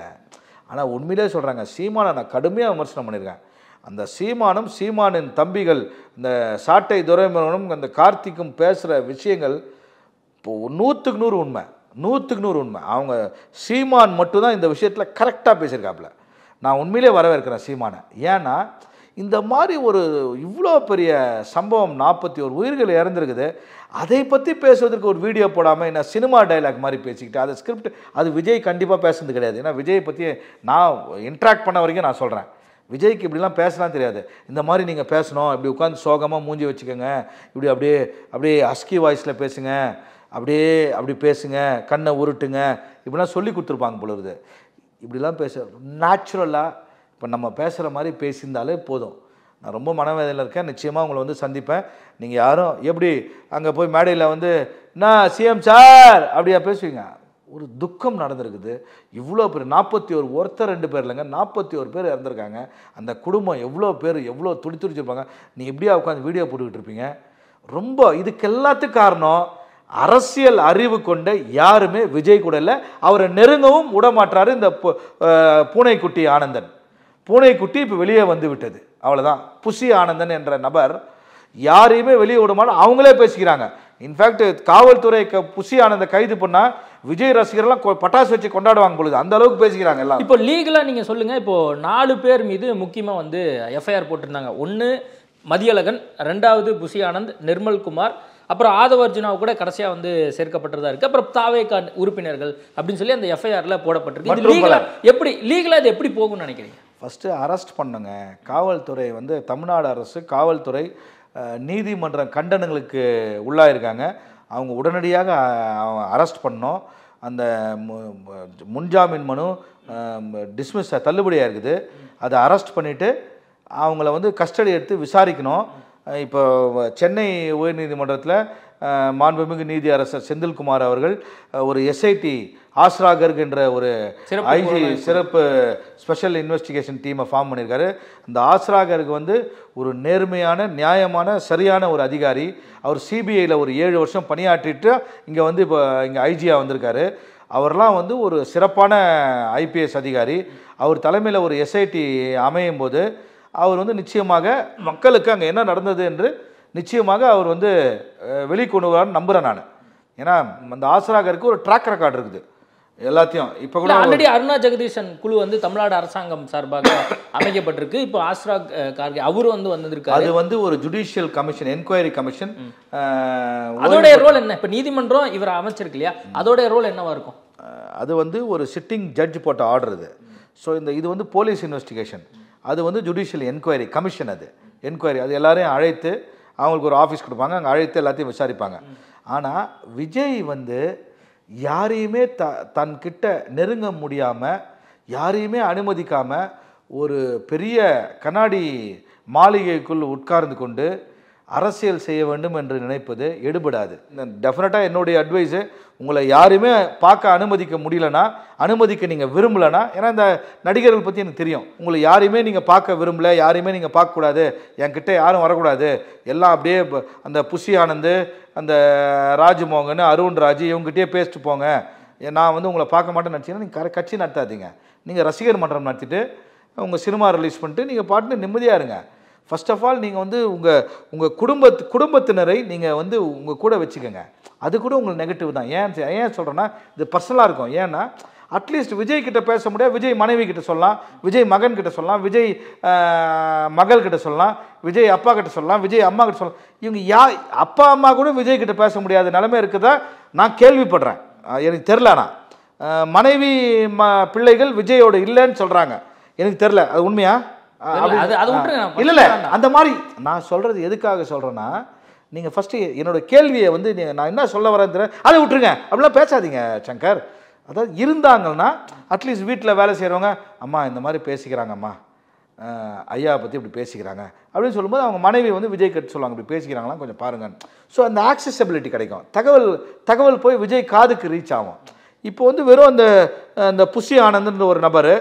ஆனால் உண்மையிலே சொல்கிறாங்க, சீமானை நான் கடுமையாக விமர்சனம் பண்ணியிருக்கேன். அந்த சீமானின் தம்பிகள் இந்த சாட்டை துரைமுருகனும் அந்த கார்த்திக்கும் பேசுகிற விஷயங்கள் இப்போ 100க்கு 100 உண்மை, 100க்கு 100 உண்மை. அவங்க சீமான் மட்டும்தான் இந்த விஷயத்தில் கரெக்டாக பேசியிருக்காப்புல. நான் உண்மையிலே வரவேற்கிறேன் சீமானை. ஏன்னா இந்த மாதிரி ஒரு இவ்வளோ பெரிய சம்பவம், 41 உயிர்கள் இறந்துருக்குது, அதை பற்றி பேசுவதற்கு ஒரு வீடியோ போடாமல் என்ன சினிமா டைலாக் மாதிரி பேசிக்கிட்டு அது ஸ்கிரிப்ட், அது விஜய் கண்டிப்பாக பேசுனது கிடையாது. ஏன்னா விஜய் பற்றி நான் இன்ட்ராக்ட் பண்ண வரைக்கும் நான் சொல்கிறேன், விஜய்க்கு இப்படிலாம் பேசலாம் தெரியாது. இந்த மாதிரி நீங்கள் பேசணும், இப்படி உட்காந்து சோகமாக மூஞ்சி வச்சுக்கோங்க, இப்படி அப்படியே அஸ்கி வாய்ஸில் பேசுங்க, அப்படி பேசுங்க, கண்ணை உருட்டுங்க, இப்படிலாம் சொல்லி கொடுத்துருப்பாங்க போல இருக்குது. இப்படிலாம் பேச நேச்சுரலாக இப்போ நம்ம பேசுகிற மாதிரி பேசியிருந்தாலே போதும். நான் ரொம்ப மனவேதனையில் இருக்கேன். நிச்சயமாக உங்களை வந்து சந்திப்பேன். நீங்கள் யாரும் எப்படி அங்கே போய் மேடையில் வந்து நான் சிஎம் சார் அப்படியா பேசுவீங்க? ஒரு துக்கம் நடந்திருக்குது. இவ்வளோ பேர் 41 ஒருத்தர் 2 பேர் இல்லைங்க, 41 பேர் இறந்துருக்காங்க. அந்த குடும்பம் எவ்வளோ பேர் எவ்வளோ துடிச்சிருப்பாங்க. நீ எப்படியா உட்காந்து வீடியோ போட்டுக்கிட்டு இருப்பீங்க? ரொம்ப இதுக்கு எல்லாத்துக்கும் காரணம் அரசியல் அறிவு கொண்ட யாருமே விஜய் கூட இல்லை. அவரை நெருங்கவும் விடமாட்டாரு இந்த பூனைக்குட்டி ஆனந்தன். பூனைக்குட்டி இப்போ வெளியே வந்து விட்டது, அவ்வளோதான். புசி ஆனந்தன் என்ற நபர் யாரையுமே வெளியே விடமாட்டா, அவங்களே பேசிக்கிறாங்க. இன்ஃபேக்ட் காவல்துறை புசி ஆனந்த கைது பண்ணா விஜய் ரசிகர்லாம் பட்டாசு வச்சு கொண்டாடுவாங்க பொழுது, அந்த அளவுக்கு பேசிக்கிறாங்க எல்லாம். இப்போ லீகலாக நீங்கள் சொல்லுங்கள், இப்போ 4 பேர் மீது முக்கியமாக வந்து எஃப்ஐஆர் போட்டிருந்தாங்க. 1 மதியழகன், 2வது புசி ஆனந்த், நிர்மல்குமார், அப்புறம் ஆதவர்ஜுனாவை கூட கடைசியாக வந்து சேர்க்கப்பட்டதா இருக்குது. அப்புறம் தாவேகா உறுப்பினர்கள் அப்படின்னு சொல்லி அந்த எஃப்ஐஆர்ல போடப்பட்டிருக்கு. எப்படி லீகலாக இது எப்படி போகும்னு நினைக்கிறீங்க? ஃபஸ்ட்டு அரெஸ்ட் பண்ணுங்க. காவல்துறை வந்து தமிழ்நாடு அரசு காவல்துறை நீதிமன்ற கண்டனங்களுக்கு உள்ளாயிருக்காங்க. அவங்க உடனடியாக அரெஸ்ட் பண்ணோம். அந்த முன்ஜாமீன் மனு டிஸ்மிஸ் தள்ளுபடியாக இருக்குது. அதை அரெஸ்ட் பண்ணிவிட்டு அவங்கள வந்து கஸ்டடி எடுத்து விசாரிக்கணும். இப்போ சென்னை உயர்நீதிமன்றத்தில் மாண்புமிகு நீதி அரசர் செந்தில்குமார் அவர்கள் ஒரு எஸ்ஐடி ஆஸ்ரா கர்க் என்ற ஒரு ஐஜி சிறப்பு ஸ்பெஷல் இன்வெஸ்டிகேஷன் டீமை ஃபார்ம் பண்ணியிருக்காரு. இந்த ஆஸ்ரா கர்க் வந்து ஒரு நேர்மையான நியாயமான சரியான ஒரு அதிகாரி. அவர் சிபிஐயில் ஒரு 7 வருஷம் பணியாற்றிட்டு இங்கே வந்து இப்போ இங்கே ஐஜியாக வந்திருக்காரு. அவர்லாம் வந்து ஒரு சிறப்பான ஐபிஎஸ் அதிகாரி. அவர் தலைமையில் ஒரு எஸ்ஐடி அமையும் போது அவர் வந்து நிச்சயமாக மக்களுக்கு அங்கே என்ன நடந்தது என்று நிச்சயமாக அவர் வந்து வெளிக்கொண்டு வரான்னு நம்புகிறேன் நான். ஏன்னா அந்த ஆஸ்ராகருக்கு ஒரு ட்ராக் ரெக்கார்டு இருக்குது எல்லாத்தையும். இப்போ கூட ஆல்ரெடி அருணா ஜெகதீசன் குழு வந்து தமிழ்நாடு அரசாங்கம் சார்பாக அமைக்கப்பட்டிருக்கு. இப்போ ஆஸ்ரா கார்கே அவர் வந்து வந்திருக்காரு. அது வந்து ஒரு ஜுடிஷியல் கமிஷன், என்கொயரி கமிஷன். அதோடைய ரோல் என்ன? இப்போ நீதிமன்றம் இவர் அமைச்சிருக்கு இல்லையா, அதோடைய ரோல் என்னவா இருக்கும்? அது வந்து ஒரு சிட்டிங் ஜட்ஜ் போட்ட ஆர்டர் இது. ஸோ இது வந்து போலீஸ் இன்வெஸ்டிகேஷன், அது வந்து ஜுடிஷியல் என்கொயரி கமிஷன். அது என்கொயரி, அது எல்லாரையும் அழைத்து அவங்களுக்கு ஒரு ஆஃபீஸ் கொடுப்பாங்க, அங்கே அழைத்து எல்லாத்தையும் விசாரிப்பாங்க. ஆனால் விஜய் வந்து யாரையுமே தன்கிட்ட நெருங்க முடியாமல், யாரையுமே அனுமதிக்காமல் ஒரு பெரிய கண்ணாடி மாளிகைக்குள் உட்கார்ந்து கொண்டு அரசியல் செய்ய வேண்டும் என்று நினைப்பது எடுபடாது. டெஃபினட்டாக என்னுடைய அட்வைஸு, உங்களை யாருமே பார்க்க அனுமதிக்க முடியலன்னா, அனுமதிக்க நீங்கள் விரும்பலைன்னா, ஏன்னா இந்த நடிகர்கள் பற்றி எனக்கு தெரியும், உங்களை யாரையுமே நீங்கள் பார்க்க விரும்பலை, யாரையுமே நீங்கள் பார்க்கக்கூடாது, என்கிட்ட யாரும் வரக்கூடாது, எல்லாம் அப்படியே அந்த புசி ஆனந்து, அந்த ராஜ்மோகன், அருண் ராஜ் இவங்ககிட்டயே பேசிட்டு போங்க, நான் வந்து உங்களை பார்க்க மாட்டேன்னு நினச்சிங்கன்னா நீங்கள் கட்சி நடத்தாதீங்க. நீங்கள் ரசிகர் மன்றம் நடத்திட்டு உங்கள் சினிமா ரிலீஸ் பண்ணிட்டு நீங்கள் பாட்டுன்னு நிம்மதியாக இருங்க. ஃபர்ஸ்ட் ஆஃப் ஆல் நீங்கள் வந்து உங்கள் குடும்பத்தினரை நீங்கள் வந்து உங்கள் கூட வச்சுக்கோங்க. அது கூட உங்களுக்கு நெகட்டிவ் தான். ஏன் சொல்கிறேன்னா, இது பர்சனலாக இருக்கும். ஏன்னா அட்லீஸ்ட் விஜய் கிட்ட பேச முடியாது, விஜய் மனைவி கிட்ட சொல்லலாம், விஜய் மகன் கிட்ட சொல்லலாம், விஜய் மகள் கிட்ட சொல்லலாம், விஜய் அப்பா கிட்ட சொல்லலாம், விஜய் அம்மா கிட்ட சொல்லலாம். இவங்க அப்பா அம்மா கூட விஜய் கிட்ட பேச முடியாத நிலைமை இருக்குதா நான் கேள்விப்படுறேன். எனக்கு தெரிலண்ணா, மனைவி பிள்ளைகள் விஜயோட இல்லைன்னு சொல்கிறாங்க. எனக்கு தெரில, அது உண்மையா? இல்லை அந்த மாதிரி நான் சொல்றது எதுக்காக சொல்றேன்னா, நீங்க ஃபர்ஸ்ட் என்னோட கேள்வியை வந்து நான் என்ன சொல்ல வரேன் அதை விட்டுருங்க, அப்படிலாம் பேசாதீங்க சங்கர். அதாவது இருந்தாங்கன்னா அட்லீஸ்ட் வீட்டில் வேலை செய்கிறவங்க, அம்மா இந்த மாதிரி பேசிக்கிறாங்க, அம்மா ஐயா பற்றி இப்படி பேசிக்கிறாங்க அப்படின்னு சொல்லும்போது அவங்க மனைவி வந்து விஜய் கிட்ட சொல்லுவாங்க, இப்படி பேசிக்கிறாங்களாம் கொஞ்சம் பாருங்க. ஸோ அந்த ஆக்சசபிலிட்டி கிடைக்கும், தகவல் போய் விஜய் காதுக்கு ரீச் ஆகும். இப்போ வந்து வெறும் அந்த புசி ஆனந்த்ன்ற ஒரு நபர்,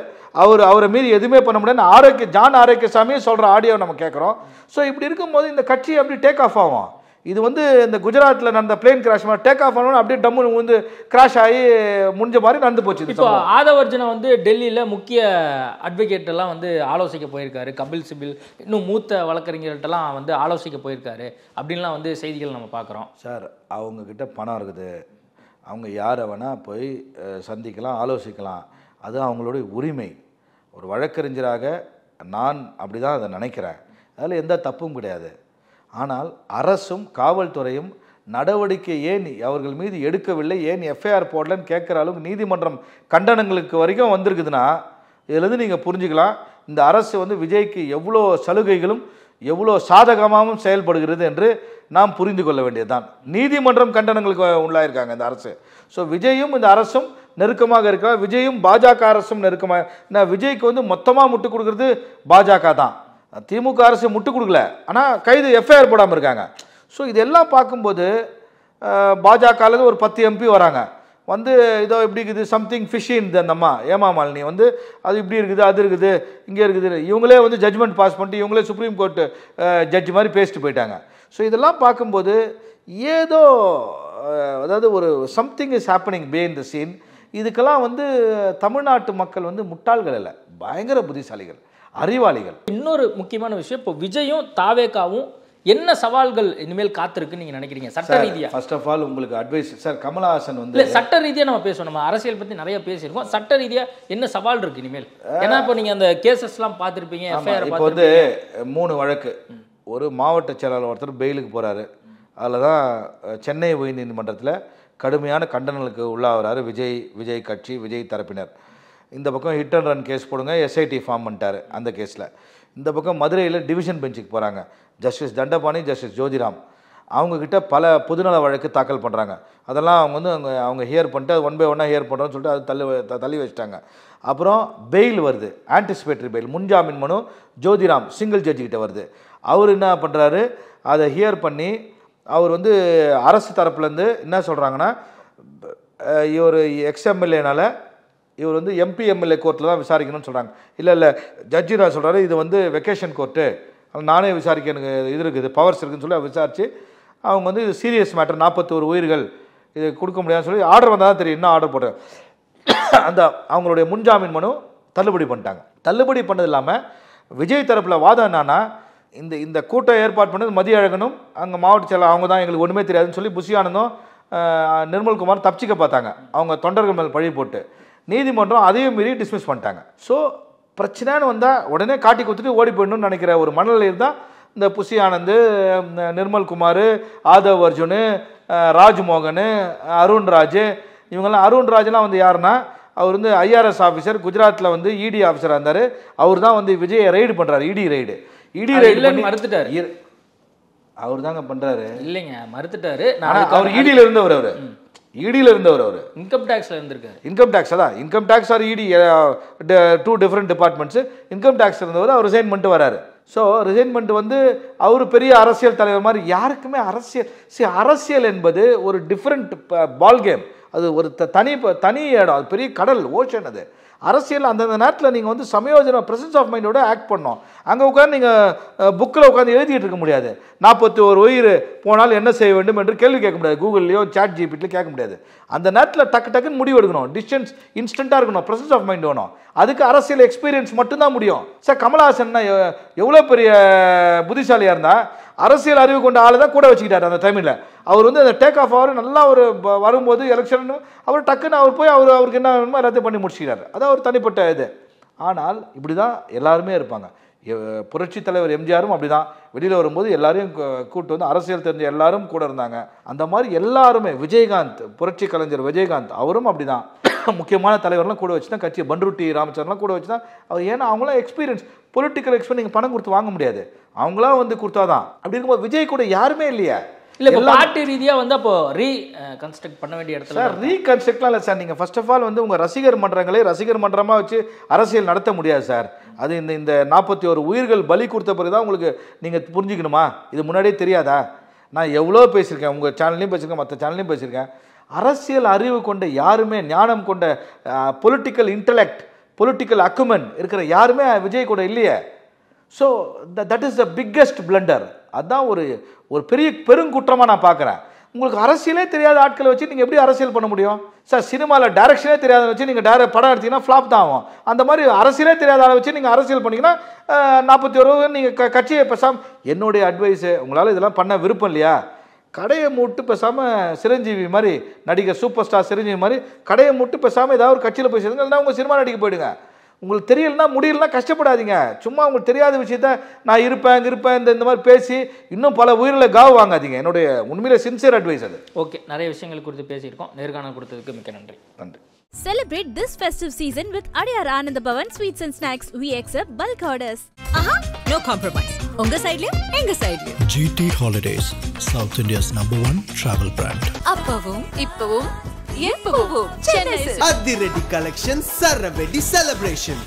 அவரை மீறி எதுவுமே பண்ண முடியாது. ஜான் ஆரோக்கியசாமியே சொல்கிற ஆடியோ நம்ம கேட்குறோம். ஸோ இப்படி இருக்கும்போது இந்த கட்சி அப்படி டேக் ஆஃப் ஆகும். இது வந்து இந்த குஜராத்தில் நடந்த பிளேன் கிராஷ் மாதிரி டேக் ஆஃப் ஆகணும், அப்படியே டம்முன்னு வந்து கிராஷ் ஆகி முடிஞ்ச மாதிரி நடந்து போச்சு. இப்போ ஆதவர்ஜுனா வந்து டெல்லியில் முக்கிய அட்வொகேட் எல்லாம் வந்து ஆலோசிக்க போயிருக்காரு, கபில் சிபில் இன்னும் மூத்த வழக்கறிஞர்கிட்டலாம் வந்து ஆலோசிக்க போயிருக்காரு அப்படின்லாம் வந்து செய்திகள் நம்ம பார்க்குறோம். சார் அவங்கக்கிட்ட பணம் இருக்குது, அவங்க யாரை வேணால் போய் சந்திக்கலாம், ஆலோசிக்கலாம், அது அவங்களுடைய உரிமை. ஒரு வழக்கறிஞராக நான் அப்படி தான் அதை நினைக்கிறேன், அதில் எந்த தப்பும் கிடையாது. ஆனால் அரசும் காவல்துறையும் நடவடிக்கை ஏன் அவர்கள் மீது எடுக்கவில்லை, ஏன் எஃப்ஐஆர் போடலன்னு கேட்குற அளவுக்கு நீதிமன்றம் கண்டனங்களுக்கு வரைக்கும் வந்திருக்குதுன்னா இதிலேருந்து நீங்கள் புரிஞ்சுக்கலாம் இந்த அரசு வந்து விஜய்க்கு எவ்வளோ சலுகைகளும் எவ்வளோ சாதகமாகவும் செயல்படுகிறது என்று நாம் புரிந்து கொள்ள வேண்டியதுதான். நீதிமன்றம் கண்டனங்களுக்கு உள்ளாயிருக்காங்க இந்த அரசு. ஸோ விஜயும் இந்த அரசும் நெருக்கமாக இருக்கிறார். விஜயும் பாஜக அரசும் நெருக்கமாக. விஜய்க்கு வந்து மொத்தமாக முட்டு கொடுக்குறது பாஜக தான். திமுக அரசு முட்டு கொடுக்கல, ஆனால் கைது எஃப்ஐஆர் போடாமல் இருக்காங்க. ஸோ இதெல்லாம் பார்க்கும்போது பாஜகலேருந்து ஒரு 10 MP வராங்க, வந்து இதோ இப்படி இருக்குது, சம்திங் ஃபிஷின் அந்த அம்மா ஏமாமாலினி வந்து அது இப்படி இருக்குது, அது இருக்குது, இங்கே இருக்குது, இவங்களே வந்து ஜட்ஜ்மெண்ட் பாஸ் பண்ணிட்டு இவங்களே சுப்ரீம் கோர்ட்டு ஜட்ஜ் மாதிரி பேசிட்டு போயிட்டாங்க. ஸோ இதெல்லாம் பார்க்கும்போது ஏதோ அதாவது ஒரு something is happening behind the scene. இதுக்கெல்லாம் வந்து தமிழ்நாட்டு மக்கள் வந்து முட்டாள்கள் இல்லை, பயங்கர புத்திசாலிகள், அறிவாளிகள். இன்னொரு முக்கியமான விஷயம், இப்போ விஜயும் தாவேகாவும் என்ன சவால்கள் இனிமேல் காத்திருக்குன்னு நீங்க நினைக்கிறீங்க சட்ட ரீதியா? ஃபர்ஸ்ட் ஆஃப் ஆல் உங்களுக்கு அட்வைஸ் சார், கமலஹாசன் வந்து சட்ட ரீதியா நம்ம பேசுவோம், நம்ம அரசியல் பத்தி நிறைய பேசியிருக்கோம். சட்ட ரீதியா என்ன சவால் இருக்கு இனிமேல்? ஏன்னா இப்போ நீங்க அந்த கேசஸ்லாம் பார்த்துருப்பீங்க, எஃப்ஐஆர். இப்போ வந்து 3 வழக்கு. ஒரு மாவட்ட செயலாளர் ஒருத்தர் பெயிலுக்கு போறாரு, அதில் தான் சென்னை உயர்நீதிமன்றத்தில் கடுமையான கண்டனங்களுக்கு உள்ளாகிறாரு விஜய் கட்சி, விஜய் தரப்பினர். இந்த பக்கம் ஹிட் அண்ட் ரன் கேஸ் போடுங்க, எஸ்ஐடி ஃபார்ம் பண்ணிட்டாரு அந்த கேஸில். இந்த பக்கம் மதுரையில் டிவிஷன் பெஞ்சுக்கு போகிறாங்க, ஜஸ்டிஸ் தண்டபாணி, ஜஸ்டிஸ் ஜோதிராம். அவங்கக்கிட்ட பல பொதுநல வழக்கு தாக்கல் பண்ணுறாங்க. அதெல்லாம் அவங்க வந்து அவங்க ஹியர் பண்ணிட்டு அது 1 by 1 ஹியர் பண்ணுறோன்னு சொல்லிட்டு அது தள்ளி வச்சிட்டாங்க. அப்புறம் பெயில் வருது, ஆன்டிசிபேட்டரி பெயில், முன்ஜாமீன் மனு ஜோதிராம் சிங்கிள் ஜட்ஜிக்கிட்ட வருது. அவர் என்ன பண்ணுறாரு, அதை ஹியர் பண்ணி அவர் வந்து அரசு தரப்புலேருந்து என்ன சொல்கிறாங்கன்னா, இவர் எக்ஸ்எம்எல்ஏனால் இவர் வந்து எம்பி எம்எல்ஏ கோர்ட்டில் தான் விசாரிக்கணும்னு சொல்கிறாங்க. இல்லை ஜட்ஜி நான் சொல்கிறாரு, இது வந்து வெக்கேஷன் கோர்ட்டு, நானே விசாரிக்க எனக்கு இது இருக்குது, பவர்ஸ் இருக்குதுன்னு சொல்லி விசாரித்து அவங்க வந்து இது சீரியஸ் மேட்டர், 41 உயிர்கள், இது கொடுக்க முடியாதுன்னு சொல்லி ஆர்டர் வந்தால் தான் தெரியும், இன்னும் ஆர்டர் போட்டு அந்த அவங்களுடைய முன்ஜாமீன் மனு தள்ளுபடி பண்ணிட்டாங்க. தள்ளுபடி பண்ணது இல்லாமல் விஜய் தரப்பில் வாதம் என்னன்னா, இந்த கூட்டம் ஏற்பாடு பண்ணது மதியழகனும் அங்கே மாவட்ட செயலர் அவங்க தான், எங்களுக்கு ஒன்றுமே தெரியாதுன்னு சொல்லி புஷி ஆனந்தும் நிர்மல்குமார் தப்பிச்சிக்க பார்த்தாங்க, அவங்க தொண்டர்கள் மேல் பழி போட்டு. நீதிமன்றம் அதையும் மீறி டிஸ்மிஸ் பண்ணிட்டாங்க. ஸோ பிரச்சனைன்னு வந்தால் உடனே காட்டி கொடுத்துட்டு ஓடி போயிடணும்னு நினைக்கிற ஒரு மனநிலையில் தான் இந்த புஷி ஆனந்த், நிர்மல்குமார், ஆதவ் அர்ஜுன், ராஜ்மோகன், அருண்ராஜ், இவங்கெல்லாம். அருண்ராஜ்லாம் வந்து யாருன்னா, அவர் வந்து ஐஆர்எஸ் ஆஃபீஸர், குஜராத்தில் வந்து இடி ஆஃபீஸராக இருந்தார். அவர் தான் வந்து விஜயை ரைடு பண்ணுறாரு, இடி ரைடு மறுத்துட்டாரு. அவர் தாங்க பண்ணுறாரு. இல்லைங்க, மறுத்துட்டாரு. அவர் இடியில் இருந்தவர், அவர் இடியில் இருந்தவர், அவர் இன்கம் டேக்ஸில் இருந்திருக்காரு. இன்கம் டேக்ஸ் அதான், இன்கம் டேக்ஸ் ஆர் இடி 2 டிஃப்ரெண்ட் டிபார்ட்மெண்ட்ஸ். இன்கம் டேக்ஸ் இருந்தவர் அவர் ரிசைன் பண்ணிட்டு வராரு. ஸோ ரிசைன் பண்ணிட்டு வந்து அவர் பெரிய அரசியல் தலைவர் மாதிரி. யாருக்குமே அரசியல் என்பது ஒரு டிஃப்ரெண்ட் பால் கேம், அது ஒரு தனி இடம், அது பெரிய கடல், ஓஷன். அது அரசியல் அந்தந்த நேரத்தில் நீங்கள் வந்து சமயோஜன பிரசன்ஸ் ஆஃப் மைண்டோட ஆக்ட் பண்ணோம். அங்கே உட்காந்து நீங்கள் புக்கில் உட்காந்து எழுதிட்டு இருக்க முடியாது. 41 உயிர் போனால் என்ன செய்ய வேண்டும் என்று கேள்வி கேட்க முடியாது, கூகுள்லையோ சாட் ஜிபிட்டிலையோ கேட்க முடியாது. அந்த நேரத்தில் டக்குன்னு முடிவு எடுக்கணும், டிஸ்டன்ஸ் இன்ஸ்டண்ட்டாக இருக்கணும், பிரசன்ஸ் ஆஃப் மைண்ட் வேணும். அதுக்கு அரசியல் எக்ஸ்பீரியன்ஸ் மட்டும்தான் முடியும். சார் கமலஹாசன் எவ்வளோ பெரிய புத்திசாலியாக இருந்தால் அரசியல் அறிவு கொண்ட ஆளை தான் கூட வச்சுக்கிட்டார் அந்த டைமில். அவர் வந்து அந்த டேக் ஆஃப் அவர் நல்லா ஒரு வரும்போது எலெக்ஷன் அவர் டக்குன்னு அவர் போய் அவருக்கு என்ன வேணுமோ எல்லாத்தையும் பண்ணி முடிச்சுக்கிறார். அதான் ஒரு தனிப்பட்ட இது. ஆனால் இப்படி தான் எல்லாருமே இருப்பாங்க. புரட்சி தலைவர் எம்ஜிஆரும் அப்படி தான், வெளியில் வரும்போது எல்லாரையும் கூப்பிட்டு வந்து அரசியல் தெரிஞ்ச எல்லாரும் கூட இருந்தாங்க. அந்த மாதிரி எல்லாருமே, விஜயகாந்த், புரட்சி கலைஞர் விஜயகாந்த் அவரும் அப்படி தான். முக்கியமான தலைவர்லாம் கூட வச்சு தான் கட்சி, பன்ருட்டி ராமச்சந்திரன்லாம் கூட வச்சு தான் அவர். ஏன்னா அவங்களாம் எக்ஸ்பீரியன்ஸ், பொலிட்டிக்கல் எக்ஸ்பீரியன்ஸ். நீங்கள் பணம் கொடுத்து வாங்க முடியாது, அவங்களா வந்து கொடுத்தாதான். அப்படி இருக்கும்போது விஜய் கூட யாருமே இல்லையா? இல்லை, பார்ட்டி ரீதியாக வந்து அப்போ ரீகன்ஸ்ட்ரக்ட் பண்ண வேண்டிய இடத்துல சார் ரீகன்ஸ்ட்ரக்ட்லாம் இல்லை சார். நீங்கள் ஃபர்ஸ்ட் ஆஃப் ஆல் வந்து உங்கள் ரசிகர் மன்றங்களே ரசிகர் மன்றமாக வச்சு அரசியல் நடத்த முடியாது சார். அது இந்த 41 உயிர்கள் பலி கொடுத்த பிறகு தான் உங்களுக்கு நீங்கள் புரிஞ்சுக்கணுமா? இது முன்னாடியே தெரியாதா? நான் எவ்வளோ பேசியிருக்கேன், உங்கள் சேனல்லையும் பேசியிருக்கேன், மற்ற சேனல்லையும் பேசியிருக்கேன். அரசியல் அறிவு கொண்ட யாருமே, ஞானம் கொண்ட பொலிட்டிக்கல் இன்டலெக்ட், பொலிட்டிக்கல் அக்குமென் இருக்கிற யாருமே விஜய் கூட இல்லையே. So that is the biggest blunder. அதுதான் ஒரு பெரிய பெருங்குற்றமாக நான் பார்க்குறேன். உங்களுக்கு அரசியலே தெரியாத ஆட்களை வச்சு நீங்கள் எப்படி அரசியல் பண்ண முடியும் சார்? சினிமாவில் டைரக்ஷனே தெரியாத வச்சு நீங்கள் படம் எடுத்தீங்கன்னா ஃப்ளாப் தான் ஆகும். அந்த மாதிரி அரசியலே தெரியாத ஆளை வச்சு நீங்கள் அரசியல் பண்ணிங்கன்னா 41 நீங்கள் கட்சியை பேசாமல். என்னுடைய அட்வைஸு, உங்களால் இதெல்லாம் பண்ண விருப்பம் இல்லையா, கடையை மூட்டு பேசாமல் சிரஞ்சீவி மாதிரி, நடிகர் சூப்பர் ஸ்டார் சிரஞ்சீவி மாதிரி கடையை மூட்டு பேசாமல் ஏதாவது ஒரு கட்சியில் போய் சேருங்க, இல்லைனா உங்கள் சினிமா நடிக்க போயிடுங்க. உங்களுக்கு தெரியலனா முடியலனா கஷ்டப்படாதீங்க. சும்மா உங்களுக்கு தெரியாத விஷயத்த நான் இருப்பேன் இந்த மாதிரி பேசி இன்னும் பல உயிரில காவு வாங்காதீங்க. என்னுடைய உண்மையிலே சின்சியர் அட்வைஸ் அது. ஓகே, நிறைய விஷயங்கள் குறித்து பேசியிருக்கோம். நேர்காணல் கொடுத்ததுக்கு மிக்க நன்றி. நன்றி. Celebrate this festive season with Adiyar Anand Bhavan Sweets and Snacks. We accept bulk orders. No compromise. உங்க சைடுலயும் எங்க சைடுலயும். GT Holidays, South India's #1 travel brand. அப்பவும் இப்பவும் எப்பவும் சென்னை அதிரடி கலெக்ஷன் சரவெடி செலிப்ரேஷன்